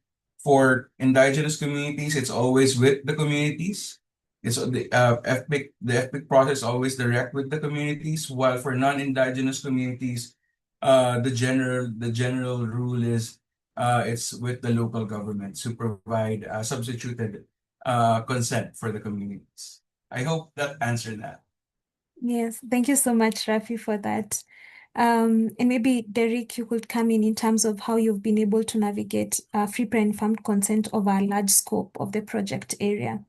for indigenous communities, it's always with the communities. It's the FPIC process always direct with the communities, while for non-indigenous communities, the general rule is it's with the local governments who provide substituted consent for the communities. I hope that answered that. Yes, thank you so much, Rafi, for that. And maybe Derek, you could come in terms of how you've been able to navigate free, prior, informed consent over a large scope of the project area.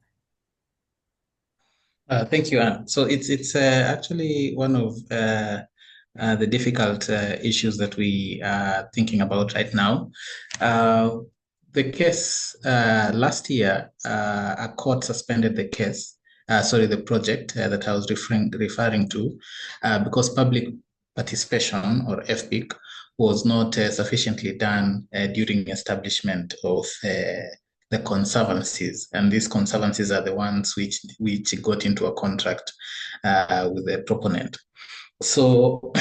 Thank you, Anne. So it's actually one of the difficult issues that we are thinking about right now. The case last year, a court suspended the case, the project that I was referring to, because public participation, or FPIC, was not sufficiently done during establishment of the conservancies, and these conservancies are the ones which got into a contract with the proponent. So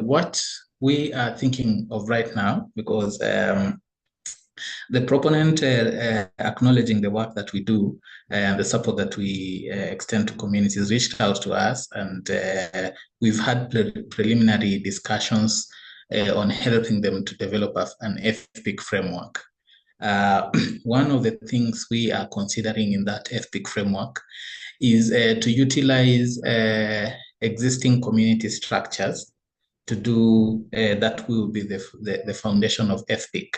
what we are thinking of right now, because the proponent acknowledging the work that we do and the support that we extend to communities reached out to us, and we've had preliminary discussions on helping them to develop an FPIC framework. One of the things we are considering in that FPIC framework is to utilize existing community structures to do that will be the foundation of FPIC.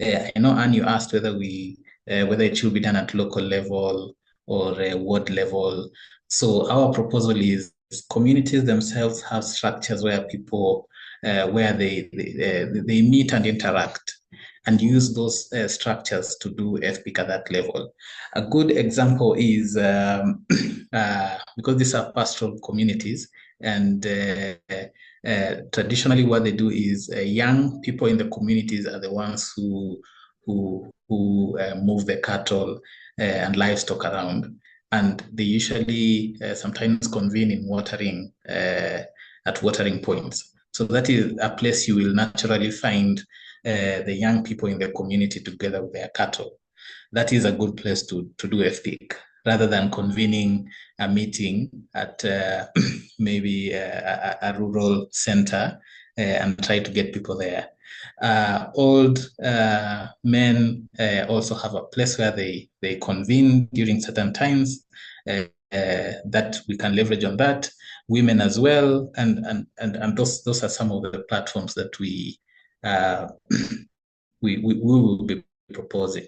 I know, Anne, you asked whether it should be done at local level or ward level. So our proposal is communities themselves have structures where people where they meet and interact, and use those structures to do FPIC at that level. A good example is because these are pastoral communities, and traditionally what they do is young people in the communities are the ones who move the cattle and livestock around, and they usually sometimes convene in watering at watering points. So that is a place you will naturally find the young people in the community together with their cattle. That is a good place to do FPIC, rather than convening a meeting at maybe a rural center and try to get people there. Old men also have a place where they convene during certain times that we can leverage on that. Women as well, and those are some of the platforms that we will be proposing.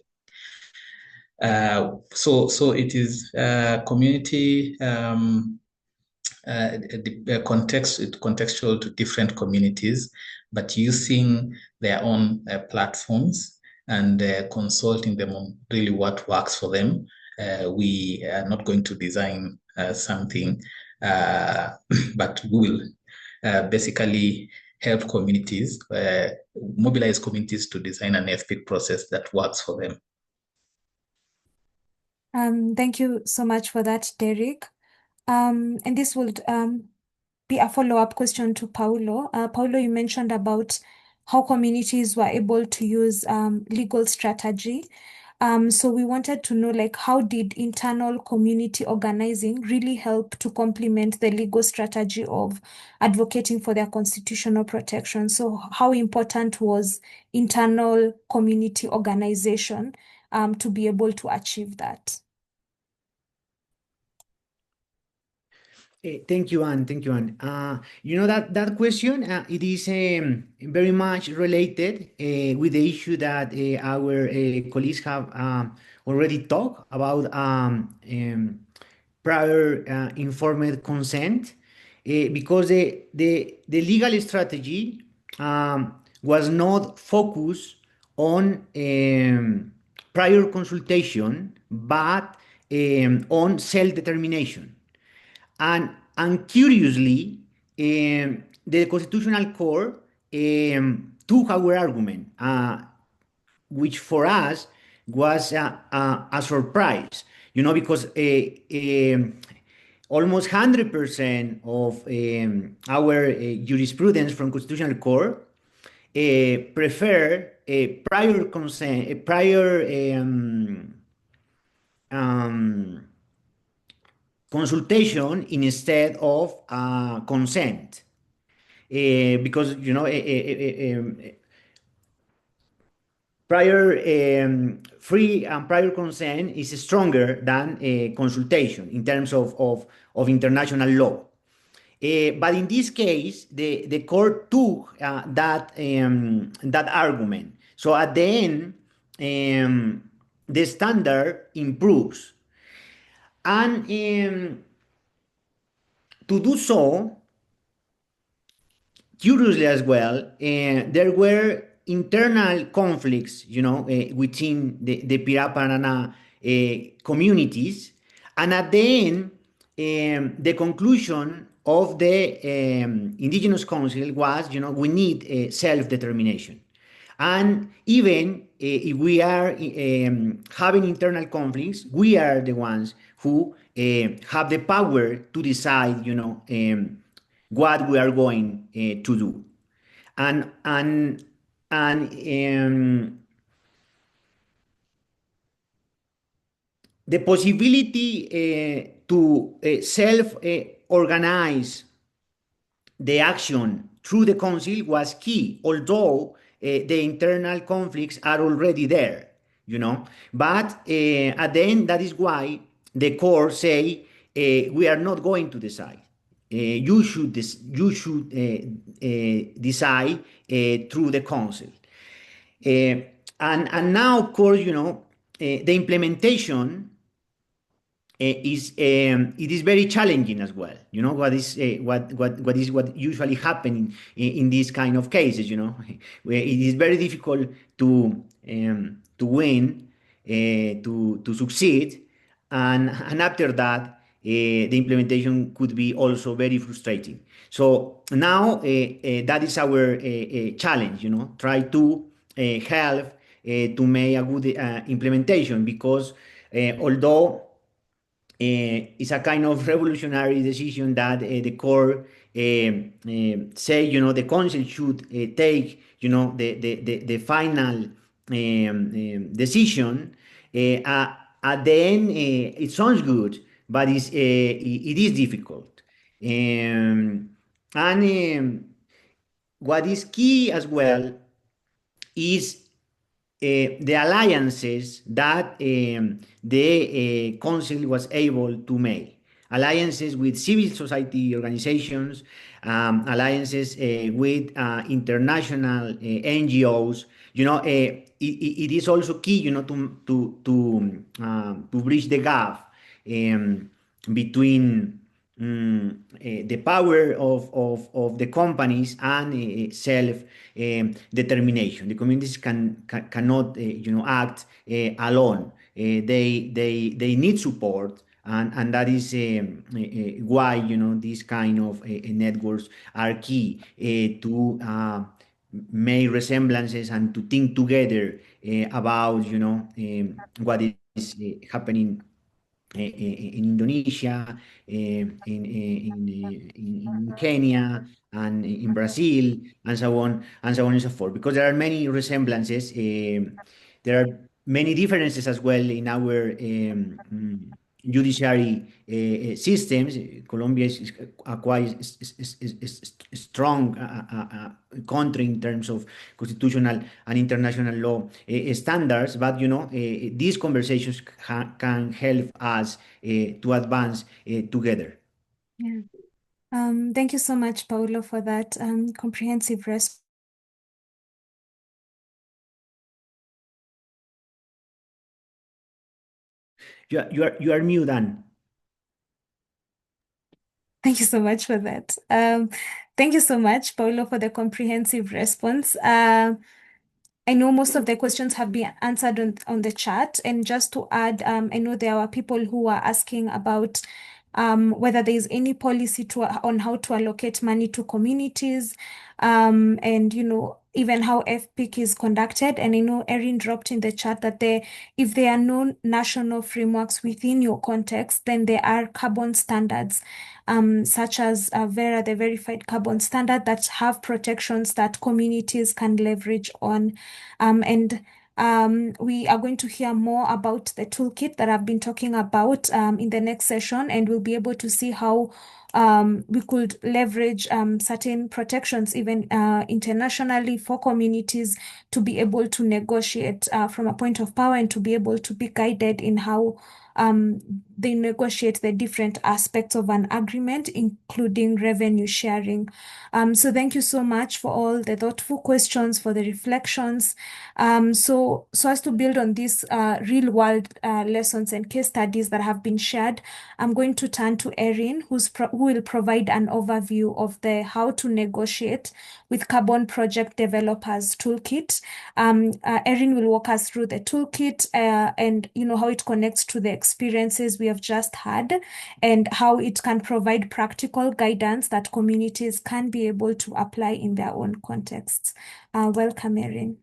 So it is community contextual to different communities, but using their own platforms and consulting them on really what works for them. We are not going to design something, but we will basically help communities, mobilize communities to design an FPIC process that works for them. Thank you so much for that, Derek. And this would be a follow-up question to Paulo. Paulo, you mentioned about how communities were able to use legal strategy. So we wanted to know, like, how did internal community organizing really help to complement the legal strategy of advocating for their constitutional protection? So how important was internal community organization to be able to achieve that? Thank you, Anne. Thank you, Anne. That question, it is very much related with the issue that our colleagues have already talked about prior informed consent, because the legal strategy was not focused on prior consultation, but on self-determination. And curiously, the Constitutional Court took our argument, which for us was a surprise, because almost 100% of our jurisprudence from Constitutional Court prefer a prior consent, a prior consultation instead of consent, because prior free and prior consent is stronger than consultation in terms of international law. But in this case, the court took that argument. So at the end, the standard improves. And to do so, curiously as well, there were internal conflicts, within the Pirapana communities. And at the end, the conclusion of the Indigenous Council was, we need self-determination. And even if we are having internal conflicts, we are the ones who have the power to decide, what we are going to do. And the possibility to self-organize the action through the council was key, although the internal conflicts are already there, But at the end, that is why the court say, we are not going to decide. You should decide through the council. And now, of course, the implementation it is very challenging as well. What usually happens in these kind of cases. Where it is very difficult to win, to succeed, and after that, the implementation could be also very frustrating. So now that is our challenge. Try to help to make a good implementation, because although it's a kind of revolutionary decision that the court say, the council should take, the final decision. At the end, it sounds good, but it is difficult. And what is key as well is the alliances that the council was able to make. Alliances with civil society organizations, alliances with international NGOs. It is also key, to bridge the gap between the power of the companies and self-determination. The communities cannot act alone. They need support, and that is why these kind of networks are key to make resemblances and to think together about what is happening in Indonesia, in Kenya, and in Brazil, and so on and so forth. Because there are many resemblances. There are many differences as well in our judiciary systems. Colombia is quite strong country in terms of constitutional and international law standards, but these conversations can help us to advance together. Yeah. Thank you so much, Paulo, for that comprehensive response. You are mute, Anne. Thank you so much for that. Thank you so much, Paulo, for the comprehensive response. I know most of the questions have been answered on the chat. And just to add, I know there are people who are asking about whether there is any policy on how to allocate money to communities. And, even how FPIC is conducted. And I know Erin dropped in the chat that if there are no national frameworks within your context, then there are carbon standards, such as VERA, the Verified Carbon Standard, that have protections that communities can leverage on. We are going to hear more about the toolkit that I've been talking about in the next session, and we'll be able to see how we could leverage certain protections even internationally for communities to be able to negotiate from a point of power and to be able to be guided in how they negotiate the different aspects of an agreement, including revenue sharing. So thank you so much for all the thoughtful questions, for the reflections. So as to build on these real world lessons and case studies that have been shared, I'm going to turn to Erin, who will provide an overview of the how to negotiate with carbon project developers toolkit. Erin will walk us through the toolkit and how it connects to the experiences we have just had, and how it can provide practical guidance that communities can be able to apply in their own contexts. Welcome, Erin.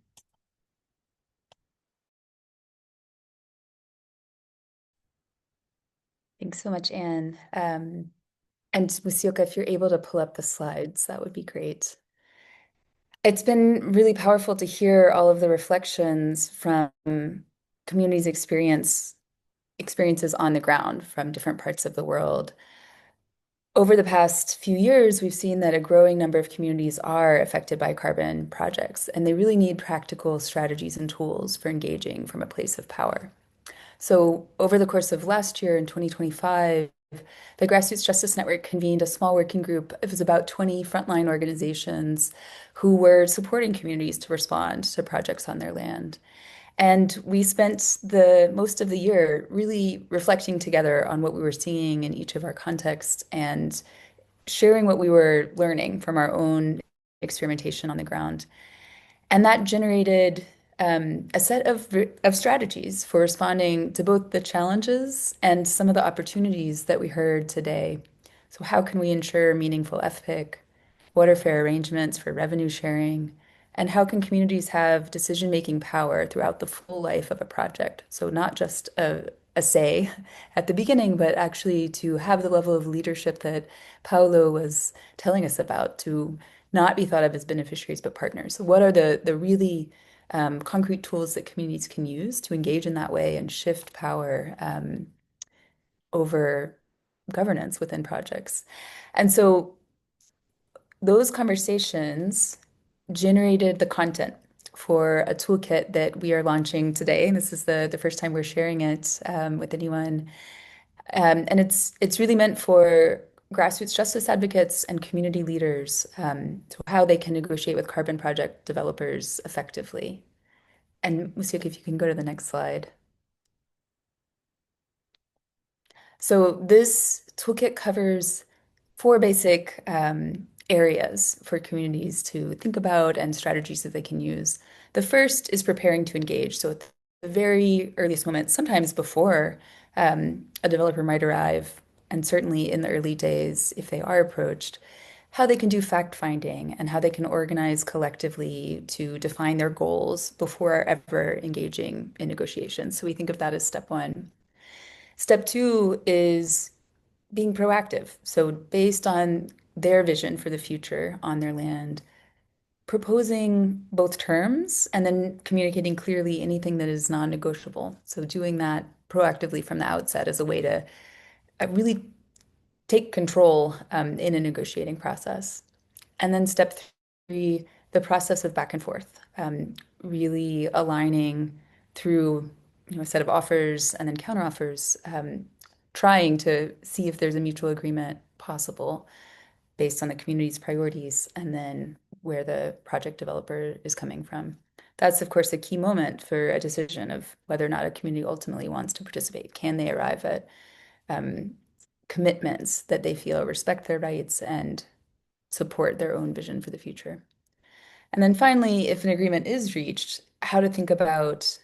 Thanks so much, Anne. And Musioka, if you're able to pull up the slides, that would be great. It's been really powerful to hear all of the reflections from communities' experiences on the ground from different parts of the world. Over the past few years, we've seen that a growing number of communities are affected by carbon projects, and they really need practical strategies and tools for engaging from a place of power. So over the course of last year in 2025, the Grassroots Justice Network convened a small working group. It was about 20 frontline organizations who were supporting communities to respond to projects on their land. And we spent most of the year really reflecting together on what we were seeing in each of our contexts and sharing what we were learning from our own experimentation on the ground. And that generated a set of strategies for responding to both the challenges and some of the opportunities that we heard today. So how can we ensure meaningful FPIC? What are fair arrangements for revenue sharing? And how can communities have decision-making power throughout the full life of a project? So not just a say at the beginning, but actually to have the level of leadership that Paulo was telling us about, to not be thought of as beneficiaries, but partners. So what are the really concrete tools that communities can use to engage in that way and shift power over governance within projects? And so those conversations generated the content for a toolkit that we are launching today. And this is the first time we're sharing it with anyone. And it's really meant for grassroots justice advocates and community leaders to how they can negotiate with carbon project developers effectively. And Musioka, if you can go to the next slide. So this toolkit covers 4 basic areas for communities to think about and strategies that they can use. The first is preparing to engage. So at the very earliest moment, sometimes before a developer might arrive, and certainly in the early days, if they are approached, how they can do fact-finding and how they can organize collectively to define their goals before ever engaging in negotiations. So we think of that as step 1. Step 2 is being proactive. So based on their vision for the future on their land, proposing both terms and then communicating clearly anything that is non-negotiable. So doing that proactively from the outset as a way to really take control in a negotiating process. And then step 3, the process of back and forth, really aligning through a set of offers and then counteroffers, trying to see if there's a mutual agreement possible based on the community's priorities and then where the project developer is coming from. That's, of course, a key moment for a decision of whether or not a community ultimately wants to participate. Can they arrive at commitments that they feel respect their rights and support their own vision for the future? And then finally, if an agreement is reached, how to think about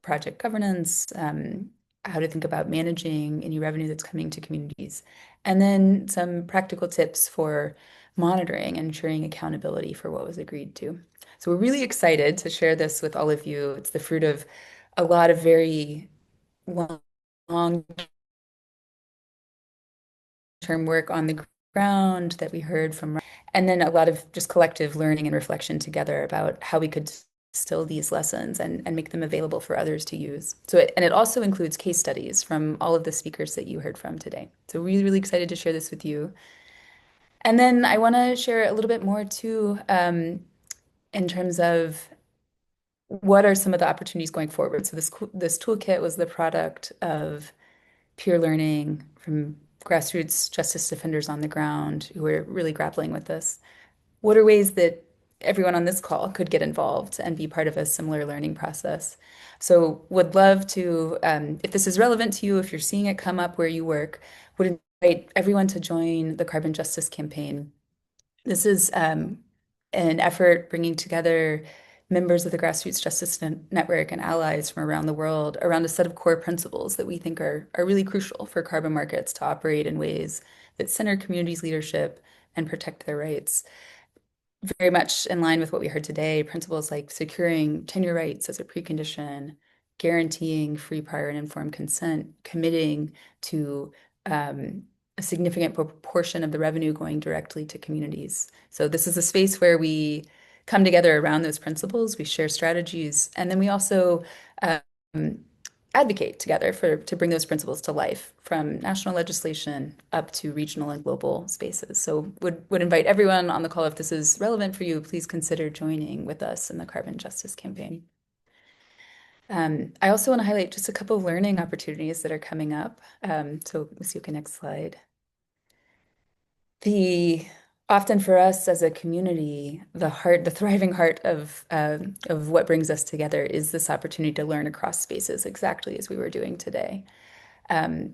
project governance, how to think about managing any revenue that's coming to communities, and then some practical tips for monitoring and ensuring accountability for what was agreed to. So we're really excited to share this with all of you. It's the fruit of a lot of very long-term work on the ground that we heard from, and then a lot of just collective learning and reflection together about how we could distill these lessons and make them available for others to use. And it also includes case studies from all of the speakers that you heard from today. So really, really excited to share this with you. And then I want to share a little bit more too, in terms of what are some of the opportunities going forward. So this toolkit was the product of peer learning from grassroots justice defenders on the ground who are really grappling with this. What are ways that everyone on this call could get involved and be part of a similar learning process? So would love to, if this is relevant to you, if you're seeing it come up where you work, would invite everyone to join the Carbon Justice Campaign. This is an effort bringing together members of the Grassroots Justice Network and allies from around the world around a set of core principles that we think are really crucial for carbon markets to operate in ways that center communities' leadership and protect their rights. Very much in line with what we heard today, principles like securing tenure rights as a precondition, guaranteeing free, prior, and informed consent, committing to a significant proportion of the revenue going directly to communities. So this is a space where we come together around those principles, we share strategies, and then we also advocate together to bring those principles to life, from national legislation up to regional and global spaces. So would invite everyone on the call, if this is relevant for you, please consider joining with us in the Carbon Justice Campaign. I also want to highlight just a couple of learning opportunities that are coming up. So Ms. Yuka, next slide. Often for us as a community, the thriving heart of what brings us together is this opportunity to learn across spaces, exactly as we were doing today.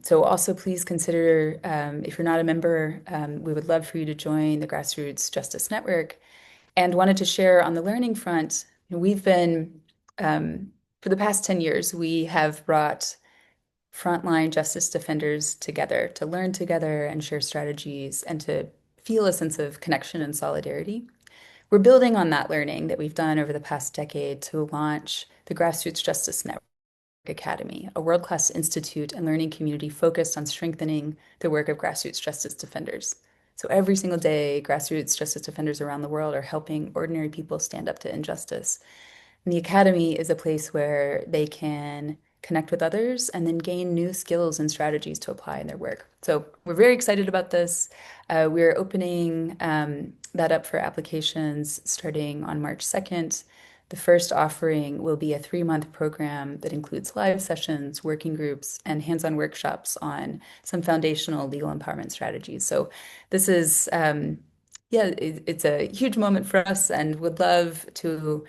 So also please consider, if you're not a member, we would love for you to join the Grassroots Justice Network. And wanted to share on the learning front, we've been, for the past 10 years, we have brought frontline justice defenders together to learn together and share strategies and to feel a sense of connection and solidarity. We're building on that learning that we've done over the past decade to launch the Grassroots Justice Network Academy, a world-class institute and learning community focused on strengthening the work of grassroots justice defenders. So every single day, grassroots justice defenders around the world are helping ordinary people stand up to injustice. And the Academy is a place where they can connect with others and then gain new skills and strategies to apply in their work. So we're very excited about this. We're opening that up for applications starting on March 2nd. The first offering will be a 3-month program that includes live sessions, working groups, and hands-on workshops on some foundational legal empowerment strategies. So this is, it's a huge moment for us, and would love to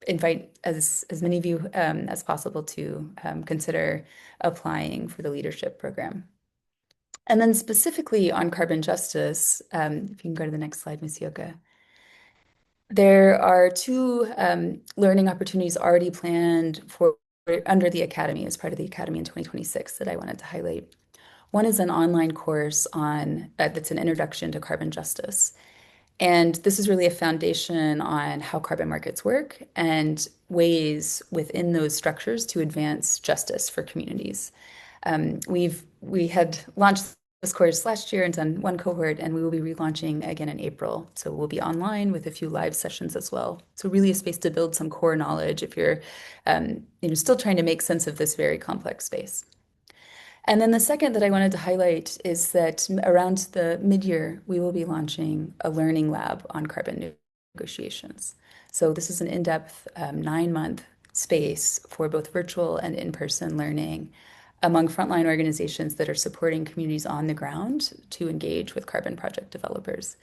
invite as many of you as possible to consider applying for the leadership program. And then specifically on carbon justice, if you can go to the next slide, Ms. Yoka. There are 2 learning opportunities already planned for under the Academy, as part of the Academy in 2026, that I wanted to highlight. One is an online course on that's an introduction to carbon justice. And this is really a foundation on how carbon markets work and ways within those structures to advance justice for communities. We had launched this course last year and done 1 cohort, and we will be relaunching again in April. So we'll be online with a few live sessions as well. So really a space to build some core knowledge if you're still trying to make sense of this very complex space. And then the second that I wanted to highlight is that around the mid-year, we will be launching a learning lab on carbon negotiations. So this is an in-depth 9-month space for both virtual and in-person learning among frontline organizations that are supporting communities on the ground to engage with carbon project developers.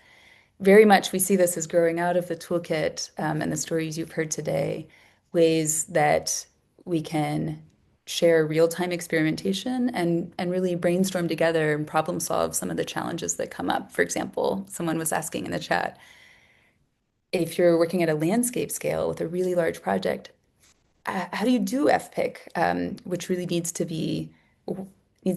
Very much we see this as growing out of the toolkit and the stories you've heard today, ways that we can share real-time experimentation and really brainstorm together and problem solve some of the challenges that come up. For example, someone was asking in the chat, if you're working at a landscape scale with a really large project, how do you do FPIC, which really needs to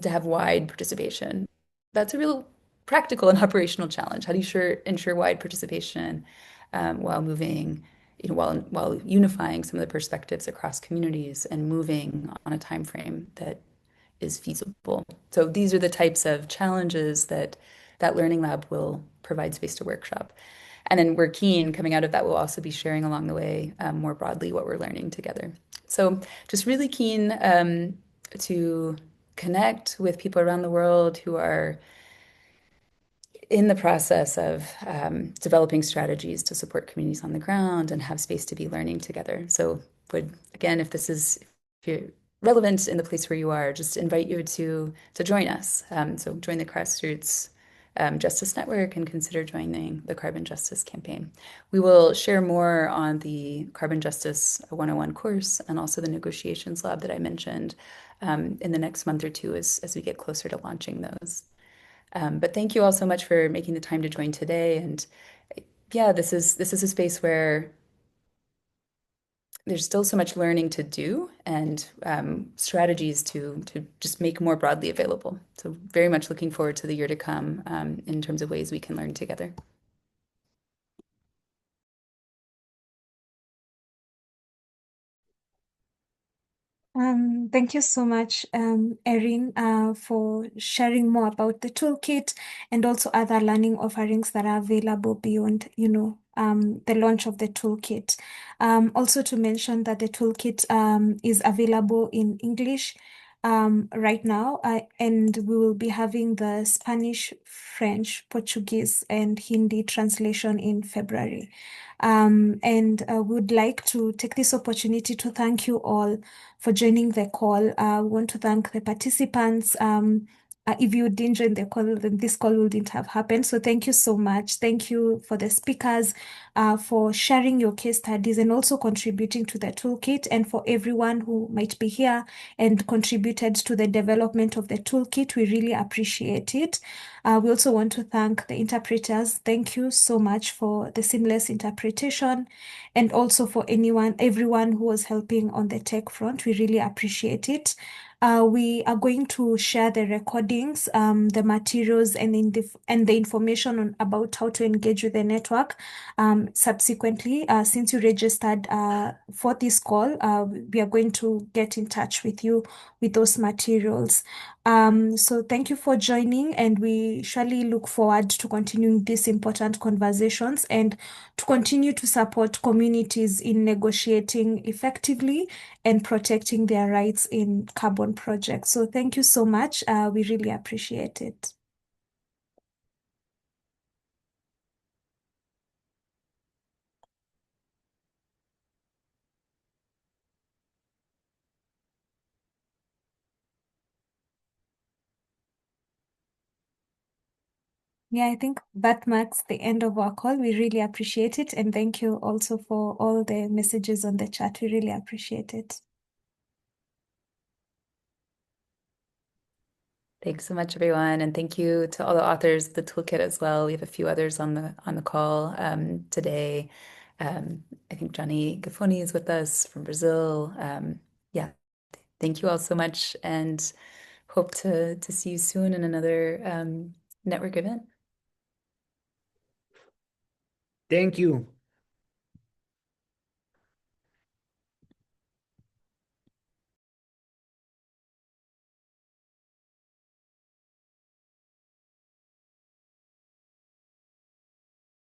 have wide participation? That's a real practical and operational challenge. How do you ensure wide participation while moving while unifying some of the perspectives across communities and moving on a time frame that is feasible. So these are the types of challenges that Learning Lab will provide space to workshop. And then we're keen, coming out of that, we'll also be sharing along the way more broadly what we're learning together. So just really keen to connect with people around the world who are in the process of developing strategies to support communities on the ground and have space to be learning together. So would, again, if you're relevant in the place where you are, just invite you to join us. So join the Grassroots Justice Network and consider joining the Carbon Justice Campaign. We will share more on the Carbon Justice 101 course and also the Negotiations Lab that I mentioned in the next month or two as we get closer to launching those. But thank you all so much for making the time to join today. And yeah, this is a space where there's still so much learning to do and strategies to just make more broadly available. So very much looking forward to the year to come in terms of ways we can learn together. Thank you so much, Erin, for sharing more about the toolkit and also other learning offerings that are available beyond, the launch of the toolkit. Also to mention that the toolkit is available in English right now, and we will be having the Spanish, French, Portuguese, and Hindi translation in February. And would like to take this opportunity to thank you all for joining the call. We want to thank the participants. If you didn't join the call, then this call wouldn't have happened. So thank you so much. Thank you for the speakers for sharing your case studies and also contributing to the toolkit, and for everyone who might be here and contributed to the development of the toolkit. We really appreciate it. We also want to thank the interpreters. Thank you so much for the seamless interpretation, and also for everyone who was helping on the tech front. We really appreciate it. We are going to share the recordings, the materials, and the information about how to engage with the network subsequently. Since you registered for this call, we are going to get in touch with you with those materials. So thank you for joining, and we surely look forward to continuing these important conversations and to continue to support communities in negotiating effectively and protecting their rights in carbon projects. So thank you so much. We really appreciate it. Yeah, I think that marks the end of our call. We really appreciate it. And thank you also for all the messages on the chat. We really appreciate it. Thanks so much, everyone, and thank you to all the authors of the toolkit as well. We have a few others on the call today. I think Johnny Gaffoni is with us from Brazil. Yeah, thank you all so much, and hope to see you soon in another network event. Thank you.